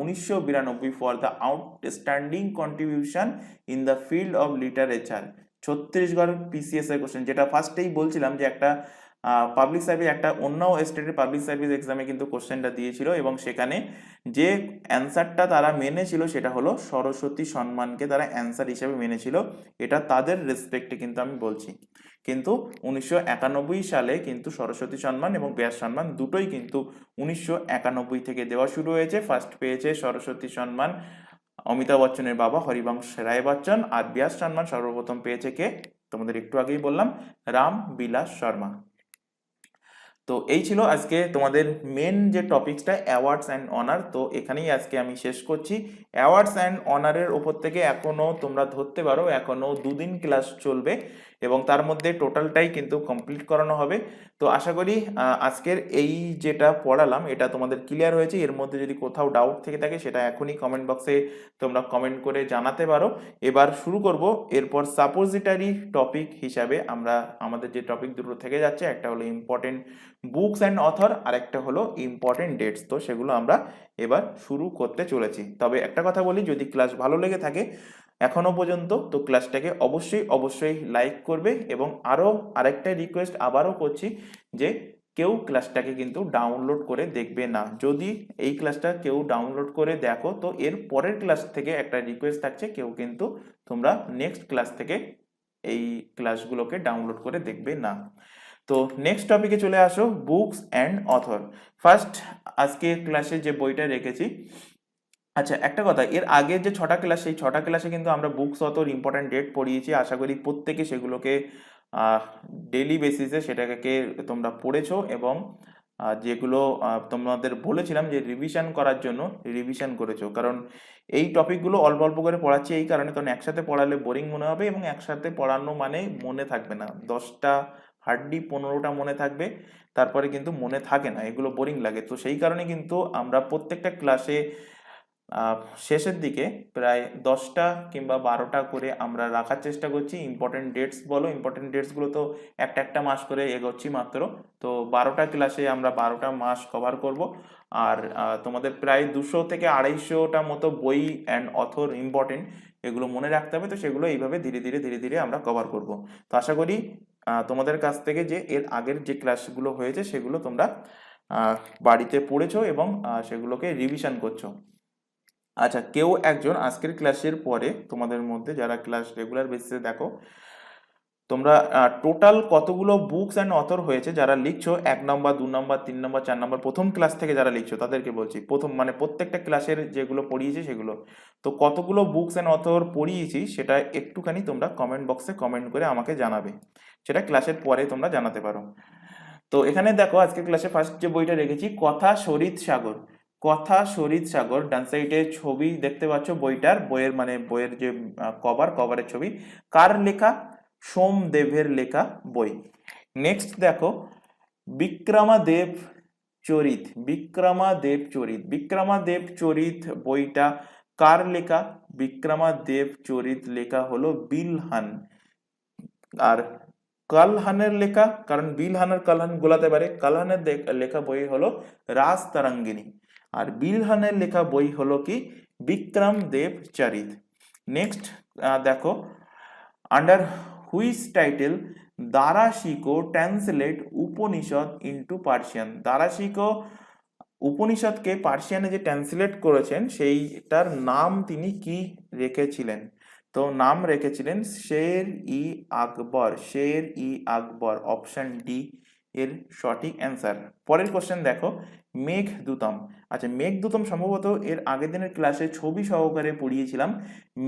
1992 for the outstanding contribution in the field of literature? Chhattisgarh PCS এর কোশ্চেন, যেটা ফার্স্টেই বলছিলাম যে একটা পাবলিক সার্ভিস, একটা অন্য স্টেটের পাবলিক সার্ভিস এক্সামে কিন্তু কোশ্চেনটা দিয়েছিল, এবং সেখানে যে অ্যান্সারটা তারা মেনেছিল সেটা হলো সরস্বতী সম্মানকে তারা অ্যান্সার হিসেবে মেনেছিল। এটা তাদের রেসপেক্টে কিন্তু আমি বলছি। কিন্তু 1991 সালে কিন্তু সরস্বতী সম্মান এবং ব্যাস সম্মান দুটোই কিন্তু 1991 থেকে দেওয়া শুরু হয়েছে। ফার্স্ট পেয়েছে সরস্বতী সম্মান অমিতাভ বচ্চনের বাবা হরিবংশ রায় বচ্চন, আর ব্যাস সম্মান সর্বপ্রথম পেয়েছে কে? তোমাদের একটু আগেই বললাম, রাম বিলাস শর্মা। তো এই ছিল আজকে তোমাদের মেন যে টপিকসটা, অ্যাওয়ার্ডস অ্যান্ড অনার। তো এখানেই আজকে আমি শেষ করছি। অ্যাওয়ার্ডস অ্যান্ড অনারের ওপর থেকে এখনো তোমরা ধরতে পারো এখনো 2 দিন ক্লাস চলবে, এবং তার মধ্যে টোটালটাই কিন্তু কমপ্লিট করানো হবে। তো আশা করি আজকের এই যেটা পড়ালাম এটা তোমাদের ক্লিয়ার হয়েছে। এর মধ্যে যদি কোথাও ডাউট থেকে থাকে সেটা এখনই কমেন্ট বক্সে তোমরা কমেন্ট করে জানাতে পারো। এবার শুরু করব। এরপর সাপোজিটারি টপিক হিসাবে আমরা আমাদের যে টপিক দুটো থেকে যাচ্ছে, একটা হলো ইম্পর্টেন্ট বুকস অ্যান্ড অথর, আর একটা হলো ইম্পর্টেন্ট ডেটস। তো সেগুলো আমরা এবার শুরু করতে চলেছি। তবে একটা কথা বলি, যদি ক্লাস ভালো লেগে থাকে এখনো পর্যন্ত, তো ক্লাসটাকে অবশ্যই লাইক করবে, এবং আরেকটা রিকোয়েস্ট আবারও করছি যে কেউ ক্লাসটাকে কিন্তু ডাউনলোড করে দেখবে না। যদি এই ক্লাসটা কেউ ডাউনলোড করে দেখো, তো এর পরের ক্লাস থেকে একটা রিকোয়েস্ট থাকছে, কেউ কিন্তু তোমরা নেক্সট ক্লাস থেকে এই ক্লাসগুলোকে ডাউনলোড করে দেখবে না। তো নেক্সট টপিকে চলে আসো, বুকস অ্যান্ড অথর। ফার্স্ট আজকে ক্লাসে যে বইটা রেখেছি, আচ্ছা একটা কথা, এর আগে যে 6টা ক্লাস, সেই 6টা ক্লাসে কিন্তু আমরা বুকস অথর ইম্পর্টেন্ট ডেট পড়িয়েছি। আশা করি প্রত্যেকে সেগুলোকে ডেইলি বেসিসে সেটাকে তোমরা পড়েছো, এবং যেগুলো তোমাদের বলেছিলাম যে রিভিশন করার জন্য রিভিশন করেছো। কারণ এই টপিকগুলো অল্প অল্প করে পড়াচ্ছি এই কারণে, কারণ একসাথে পড়ালে বোরিং মনে হবে, এবং একসাথে পড়ানো মানে মনে থাকবে না। 10টা হার্ডলি 15টা মনে থাকবে, তারপরে কিন্তু মনে থাকে না, এগুলো বোরিং লাগে। তো সেই কারণে কিন্তু আমরা প্রত্যেকটা ক্লাসে শেষের দিকে প্রায় 10টা কিংবা 12টা করে আমরা রাখার চেষ্টা করছি। ইম্পর্টেন্ট ডেটস বলো, ইম্পর্টেন্ট ডেটসগুলো তো একটা মাস করে এগোচ্ছি মাত্র। তো 12টা ক্লাসে আমরা 12টা মাস কভার করব। আর তোমাদের প্রায় 200 থেকে 250টা মতো বই অ্যান্ড অথর ইম্পর্টেন্ট, এগুলো মনে রাখতে হবে। তো সেগুলো এইভাবে ধীরে ধীরে আমরা কভার করব। তো আশা করি তোমাদের কাছ থেকে যে এর আগের যে ক্লাসগুলো হয়েছে সেগুলো তোমরা বাড়িতে পড়েছো, এবং সেগুলোকে রিভিশন করছো। আচ্ছা, কেউ একজন আজকের ক্লাসের পরে তোমাদের মধ্যে যারা ক্লাস রেগুলার বেসিসে দেখো, তোমরা টোটাল কতগুলো বুকস অ্যান্ড অথর হয়েছে যারা লিখছো 1 নম্বর 2 নম্বর 3 নম্বর 4 নম্বর প্রথম ক্লাস থেকে যারা লিখছো তাদেরকে বলছি, প্রথম মানে প্রত্যেকটা ক্লাসের যেগুলো পড়িয়েছি সেগুলো, তো কতগুলো বুকস অ্যান্ড অথর পড়িয়েছি সেটা একটুখানি তোমরা কমেন্ট বক্সে কমেন্ট করে আমাকে জানাবে, সেটা ক্লাসের পরে তোমরা জানাতে পারো। তো এখানে দেখো আজকে ক্লাসে ফার্স্ট যে বইটা রেখেছি কথা শরীর সাগর, কথা শরীর সাগর, ডান সাইডে ছবি দেখতে পাচ্ছ বইটার, বইয়ের মানে বইয়ের যে কভারের ছবি, কার লেখা? সোমদেবের লেখা বই। নেক্সট দেখো বিক্রমাদেব চরিত, বিক্রমাদেব চরিত, বিক্রমাদেব চরিত বইটা কার লেখা? বিক্রমাদেব চরিত লেখা হলো বিলহান। আর কালহানের লেখা, কারণ বিলহান আর কালহান গোলাতে পারে, কালহানের লেখা বই হলো রাজ তারাঙ্গিনী, আর বিলহানের লেখা বই হলো কি বিক্রম দেব চরিত। নেক্সট দেখো under which title Dara Shikoh translate Upanishad into Persian, Dara Shikoh উপনিষদকে পার্সিয়ানে যে ট্রান্সলেট করেছেন সেইটার নাম তিনি কি রেখেছিলেন? তো নাম রেখেছিলেন শের ই আকবর, শের ই আকবর, অপশন ডি এর সঠিক অ্যান্সার। পরের কোশ্চেন দেখো মেঘদূতম, আচ্ছা মেঘদূতম সম্ভবত এর আগের দিনের ক্লাসে ছবি সহকারে পড়িয়েছিলাম।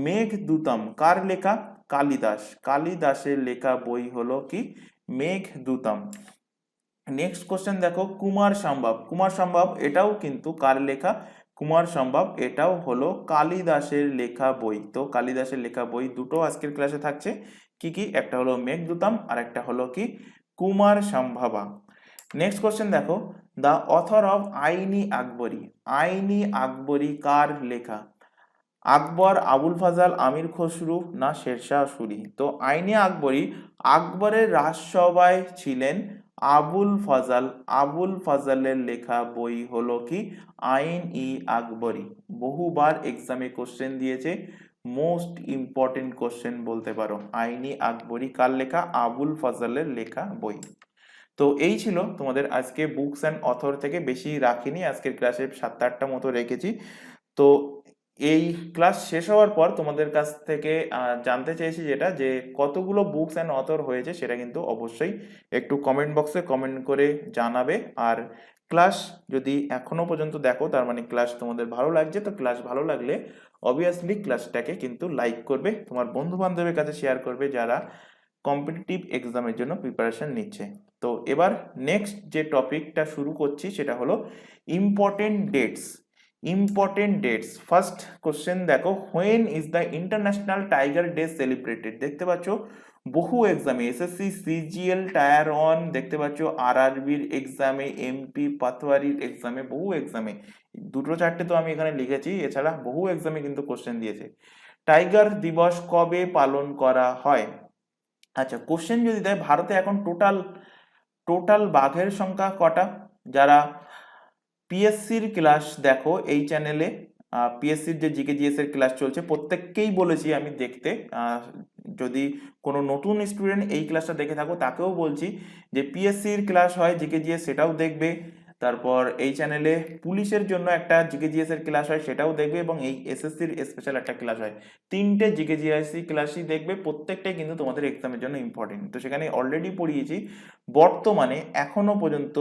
মেঘদূতম কার লেখা? কালিদাস, কালিদাসের লেখা বই হলো কি মেঘদূতম। নেক্সট কোশ্চেন দেখো কুমার সম্ভব, কুমার সম্ভব এটাও কিন্তু কার লেখা? কুমার সম্ভব এটাও হলো কালিদাসের লেখা বই। তো কালিদাসের লেখা বই দুটো আজকের ক্লাসে থাকছে, কি কি? একটা হলো মেঘদূতম আর একটা হলো কি কুমার সম্ভবা। নেক্সট কোশ্চেন দেখো দ্য অথর অফ আইনি আকবরী, আইনি আকবরী কার লেখা? আকবর, আবুল ফাজাল, আমির খসরু না শেরশাহ সুরি? তো আইনি আকবরী আকবরের রাজসভায় ছিলেন আবুল ফাজাল, আবুল ফাজালের লেখা বই হলো কি আইন ই আকবরী। বহুবার এক্সামে কোশ্চেন দিয়েছে, মোস্ট ইম্পর্টেন্ট কোশ্চেন বলতে পারো। আইনি আকবরী কার লেখা? আবুল ফাজালের লেখা বই। তো এই ছিল তোমাদের আজকে বুকস অ্যান্ড অথর থেকে, বেশি রাখিনি, আজকের ক্লাসে 7-8টা মতো রেখেছি। তো এই ক্লাস শেষ হওয়ার পর তোমাদের কাছ থেকে জানতে চেয়েছি যেটা, যে কতগুলো বুকস অ্যান্ড অথর হয়েছে সেটা কিন্তু অবশ্যই একটু কমেন্ট বক্সে কমেন্ট করে জানাবে। আর ক্লাস যদি এখনো পর্যন্ত দেখো তার মানে ক্লাস তোমাদের ভালো লাগছে, তো ক্লাস ভালো লাগলে অবভিয়াসলি ক্লাসটাকে কিন্তু লাইক করবে, তোমার বন্ধু বান্ধবের কাছে শেয়ার করবে যারা কম্পিটিটিভ এক্সামের জন্য প্রিপারেশন নিচ্ছে। তো এবার নেক্সট যে টপিকটা শুরু করছি সেটা হলো important dates, important dates. First question দেখো when is the international tiger day celebrated? দেখতে পাচ্ছ বহু এক্সামে, এসএসসি সিজিএল টায়ার 1 দেখতে পাচ্ছ, আরআরবির এক্সামে, এমপি পাতোয়ারির এক্সামে, বহু এক্সামে, দুটো চারটে তো আমি এখানে লিখেছি, এছাড়া বহু এক্সামে কিন্তু কোশ্চেন দিয়েছে। টাইগার দিবস কবে পালন করা হয়? আচ্ছা কোশ্চেন যদি দেয় ভারতে এখন টোটাল টোটাল বাঘের সংখ্যা কটা? যারা পিএসসির ক্লাস দেখো এই চ্যানেলে, পিএসসির যে জিকে জিএস এর ক্লাস চলছে প্রত্যেককেই বলেছি আমি দেখতে, যদি কোনো নতুন স্টুডেন্ট এই ক্লাসটা দেখে থাকো তাকেও বলছি যে পিএসসির ক্লাস হয় জিকে জিএস সেটাও দেখবে, তারপর এই চ্যানেলে পুলিশের জন্য একটা জিকে জিএস এর ক্লাস হয় সেটাও দেখবে, এবং এই এসএসসির স্পেশাল একটা ক্লাস হয়, তিনটে জিকে জিএসসি ক্লাসই দেখবে, প্রত্যেকটাই কিন্তু তোমাদের এক্সামের জন্য ইম্পর্টেন্ট। তো সেখানে অলরেডি পড়িয়েছি বর্তমানে এখনো পর্যন্ত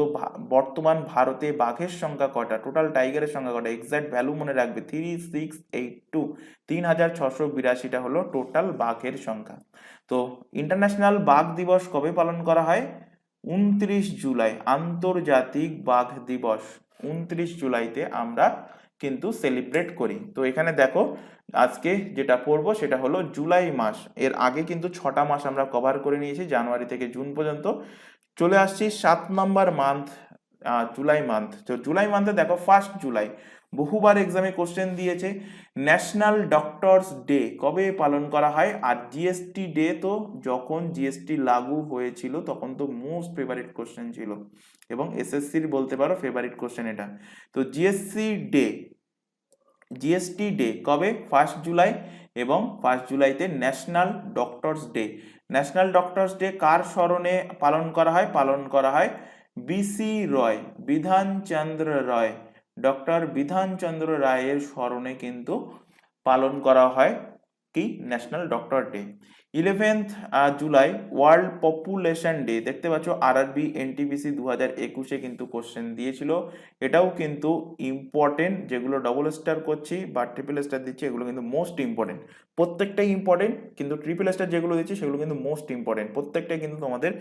বর্তমান ভারতে বাঘের সংখ্যা কটা, টোটাল টাইগারের সংখ্যা কটা, এক্সাক্ট ভ্যালু মনে রাখবে 3682, 3682টা হলো টোটাল বাঘের সংখ্যা। তো ইন্টারন্যাশনাল বাঘ দিবস কবে পালন করা হয়? 29 জুলাই, আন্তর্জাতিক বাঘ দিবস 29 জুলাইতে আমরা কিন্তু সেলিব্রেট করি। তো এখানে দেখো আজকে যেটা পড়বো সেটা হলো জুলাই মাস, এর আগে কিন্তু 6টা মাস আমরা কভার করে নিয়েছি, জানুয়ারি থেকে জুন পর্যন্ত। চলে আসছি 7 নম্বর মান্থ, জুলাই মান্থ। তো জুলাই মান্থে দেখো 1 জুলাই, বহুবার এক্সামে কোশ্চেন দিয়েছে, ন্যাশনাল ডক্টরস ডে কবে পালন করা হয়? আর জিএসটি ডে তো যখন জিএসটি লাগু হয়েছিল তখন তো মোস্ট ফেভারিট কোশ্চেন ছিল, এবং এসএসসির বলতে পারো ফেভারিট কোশ্চেন এটা। তো জিএসটি ডে কবে? 1 জুলাই, এবং 1 জুলাইতে national doctors day. National doctors day কার স্মরণে পালন করা হয়? পালন করা হয় বিসি রয়, বিধানচন্দ্র রায়, ডক্টর বিধানচন্দ্র রায়ের স্মরণে কিন্তু পালন করা হয় কি national doctor day. 11th July world population day, দেখতে পাচ্ছ আরআরবি এনটিপিসি 2021-এ কিন্তু কোশ্চেন দিয়েছিল। এটাও কিন্তু ইম্পর্টেন্ট, যেগুলো ডবল স্টার করছি বা ট্রিপল স্টার দিচ্ছি এগুলো কিন্তু মোস্ট ইম্পর্টেন্ট। প্রত্যেকটাই ইম্পর্টেন্ট, কিন্তু ট্রিপল স্টার যেগুলো দিচ্ছি সেগুলো কিন্তু মোস্ট ইম্পর্টেন্ট। প্রত্যেকটাই কিন্তু তোমাদের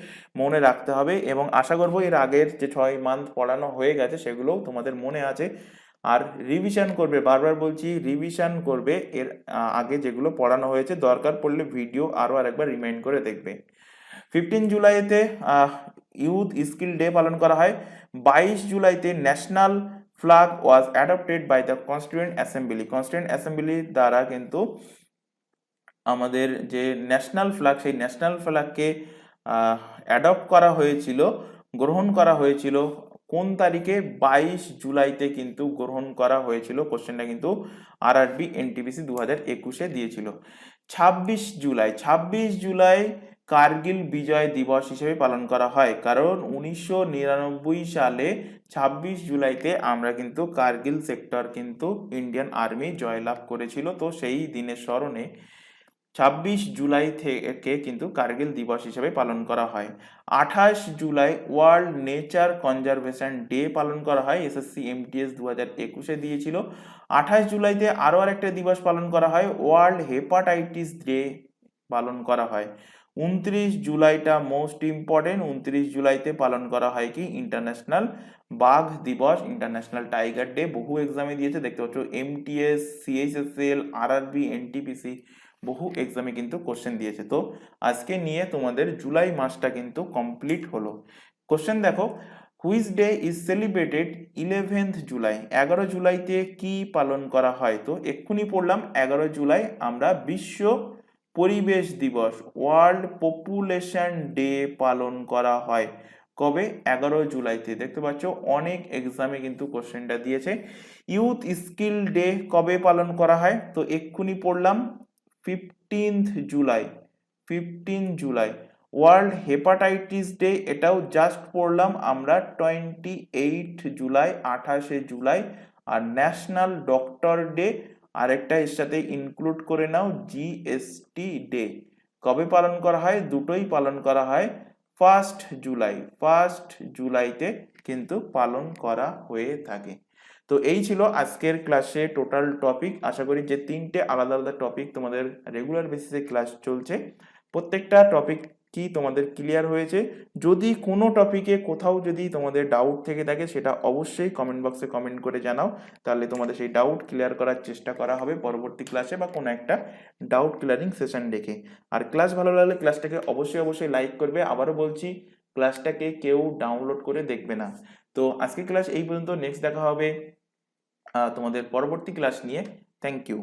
মনে রাখতে হবে, এবং আশা করবো এর আগের যে 6 মান্থ পড়ানো হয়ে গেছে সেগুলোও তোমাদের মনে আছে। আর রিভিশন করবে, বারবার বলছি রিভিশন করবে এর আগে যেগুলো পড়ানো হয়েছে, দরকার পড়লে ভিডিও আরও আরেকবার রিমাইন্ড করে দেখবে। 15 জুলাইতে ইউথ স্কিল ডে পালন করা হয়। 22 জুলাইতে national flag was adopted by the constituent assembly. Constituent অ্যাসেম্বলির দ্বারা কিন্তু আমাদের যে ন্যাশনাল ফ্ল্যাগ, সেই ন্যাশনাল ফ্ল্যাগকে অ্যাডপ্ট করা হয়েছিল, গ্রহণ করা হয়েছিল কোন তারিখে? 22 জুলাইতে কিন্তু গ্রহণ করা হয়েছিল। কোশ্চেনটা কিন্তু আরআরবি এনটিপিসি 2021-এ দিয়েছিল। 26 জুলাই কার্গিল বিজয় দিবস হিসেবে পালন করা হয়, কারণ 1999 সালে 26 জুলাইতে আমরা কিন্তু কার্গিল সেক্টর কিন্তু ইন্ডিয়ান আর্মি জয়লাভ করেছিল। তো সেই দিনের স্মরণে 26 জুলাই থেকে কিন্তু কার্গিল দিবস হিসেবে পালন করা হয়। 28 July world nature conservation day পালন করা হয়, এসএসসি এমটিএস 2021-এ দিয়েছিল। 28 জুলাইতে আরও আরেকটা দিবস পালন করা হয়, ওয়ার্ল্ড হেপাটাইটিস ডে পালন করা হয়। 29 জুলাইটা মোস্ট ইম্পর্টেন্ট, 29 জুলাইতে পালন করা হয় কি? ইন্টারন্যাশনাল বাঘ দিবস, ইন্টারন্যাশনাল টাইগার ডে। বহু এক্সামে দিয়েছে, দেখতে পাচ্ছ এমটিএস, সিএইচএসএল, আরআরবি, এনটিপিসি, বহু এক্সামে কিন্তু কোশ্চেন দিয়েছে। তো আজকে নিয়ে তোমাদের জুলাই মাসটা কিন্তু কমপ্লিট হলো। কোশ্চেন দেখো, which day is celebrated 11th July? 11 জুলাইতে কি পালন করা হয়? তো এক্ষুনি পড়লাম, 11 জুলাই আমরা বিশ্ব পরিবেশ দিবস, ওয়ার্ল্ড পপুলেশন ডে পালন করা হয়। কবে? 11 জুলাইতে। দেখতে পাচ্ছ অনেক এক্সামে কিন্তু কোশ্চেনটা দিয়েছে। ইউথ স্কিল ডে কবে পালন করা হয়? তো এক্ষুনি পড়লাম 15th July, 15 July. World hepatitis day, এটাও জাস্ট পড়লাম আমরা 28 জুলাই, 28শে জুলাই। আর ন্যাশনাল ডক্টর ডে আরেকটা এর সাথে ইনক্লুড করে নাও, জিএসটি ডে। কবে পালন করা হয়? দুটোই পালন করা হয় 1 জুলাই, 1 জুলাইতে কিন্তু পালন করা হয়ে থাকে। তো এই ছিল আজকের ক্লাসে টোটাল টপিক। আশা করি যে 3টে আলাদা আলাদা টপিক তোমাদের রেগুলার বেসিসে ক্লাস চলছে, প্রত্যেকটা টপিক কি তোমাদের ক্লিয়ার হয়েছে। যদি কোনো টপিকে কোথাও যদি তোমাদের ডাউট থেকে থাকে সেটা অবশ্যই কমেন্ট বক্সে কমেন্ট করে জানাও, তাহলে তোমাদের সেই ডাউট ক্লিয়ার করার চেষ্টা করা হবে পরবর্তী ক্লাসে বা কোনো একটা ডাউট ক্লিয়ারিং সেশন রেখে। আর ক্লাস ভালো লাগলে ক্লাসটাকে অবশ্যই লাইক করবে। আবারও বলছি, ক্লাসটাকে কেউ ডাউনলোড করে দেখবে না। তো আজকের ক্লাস এই পর্যন্ত, নেক্সট দেখা হবে তোমাদের পরবর্তী ক্লাস নিয়ে। Thank you.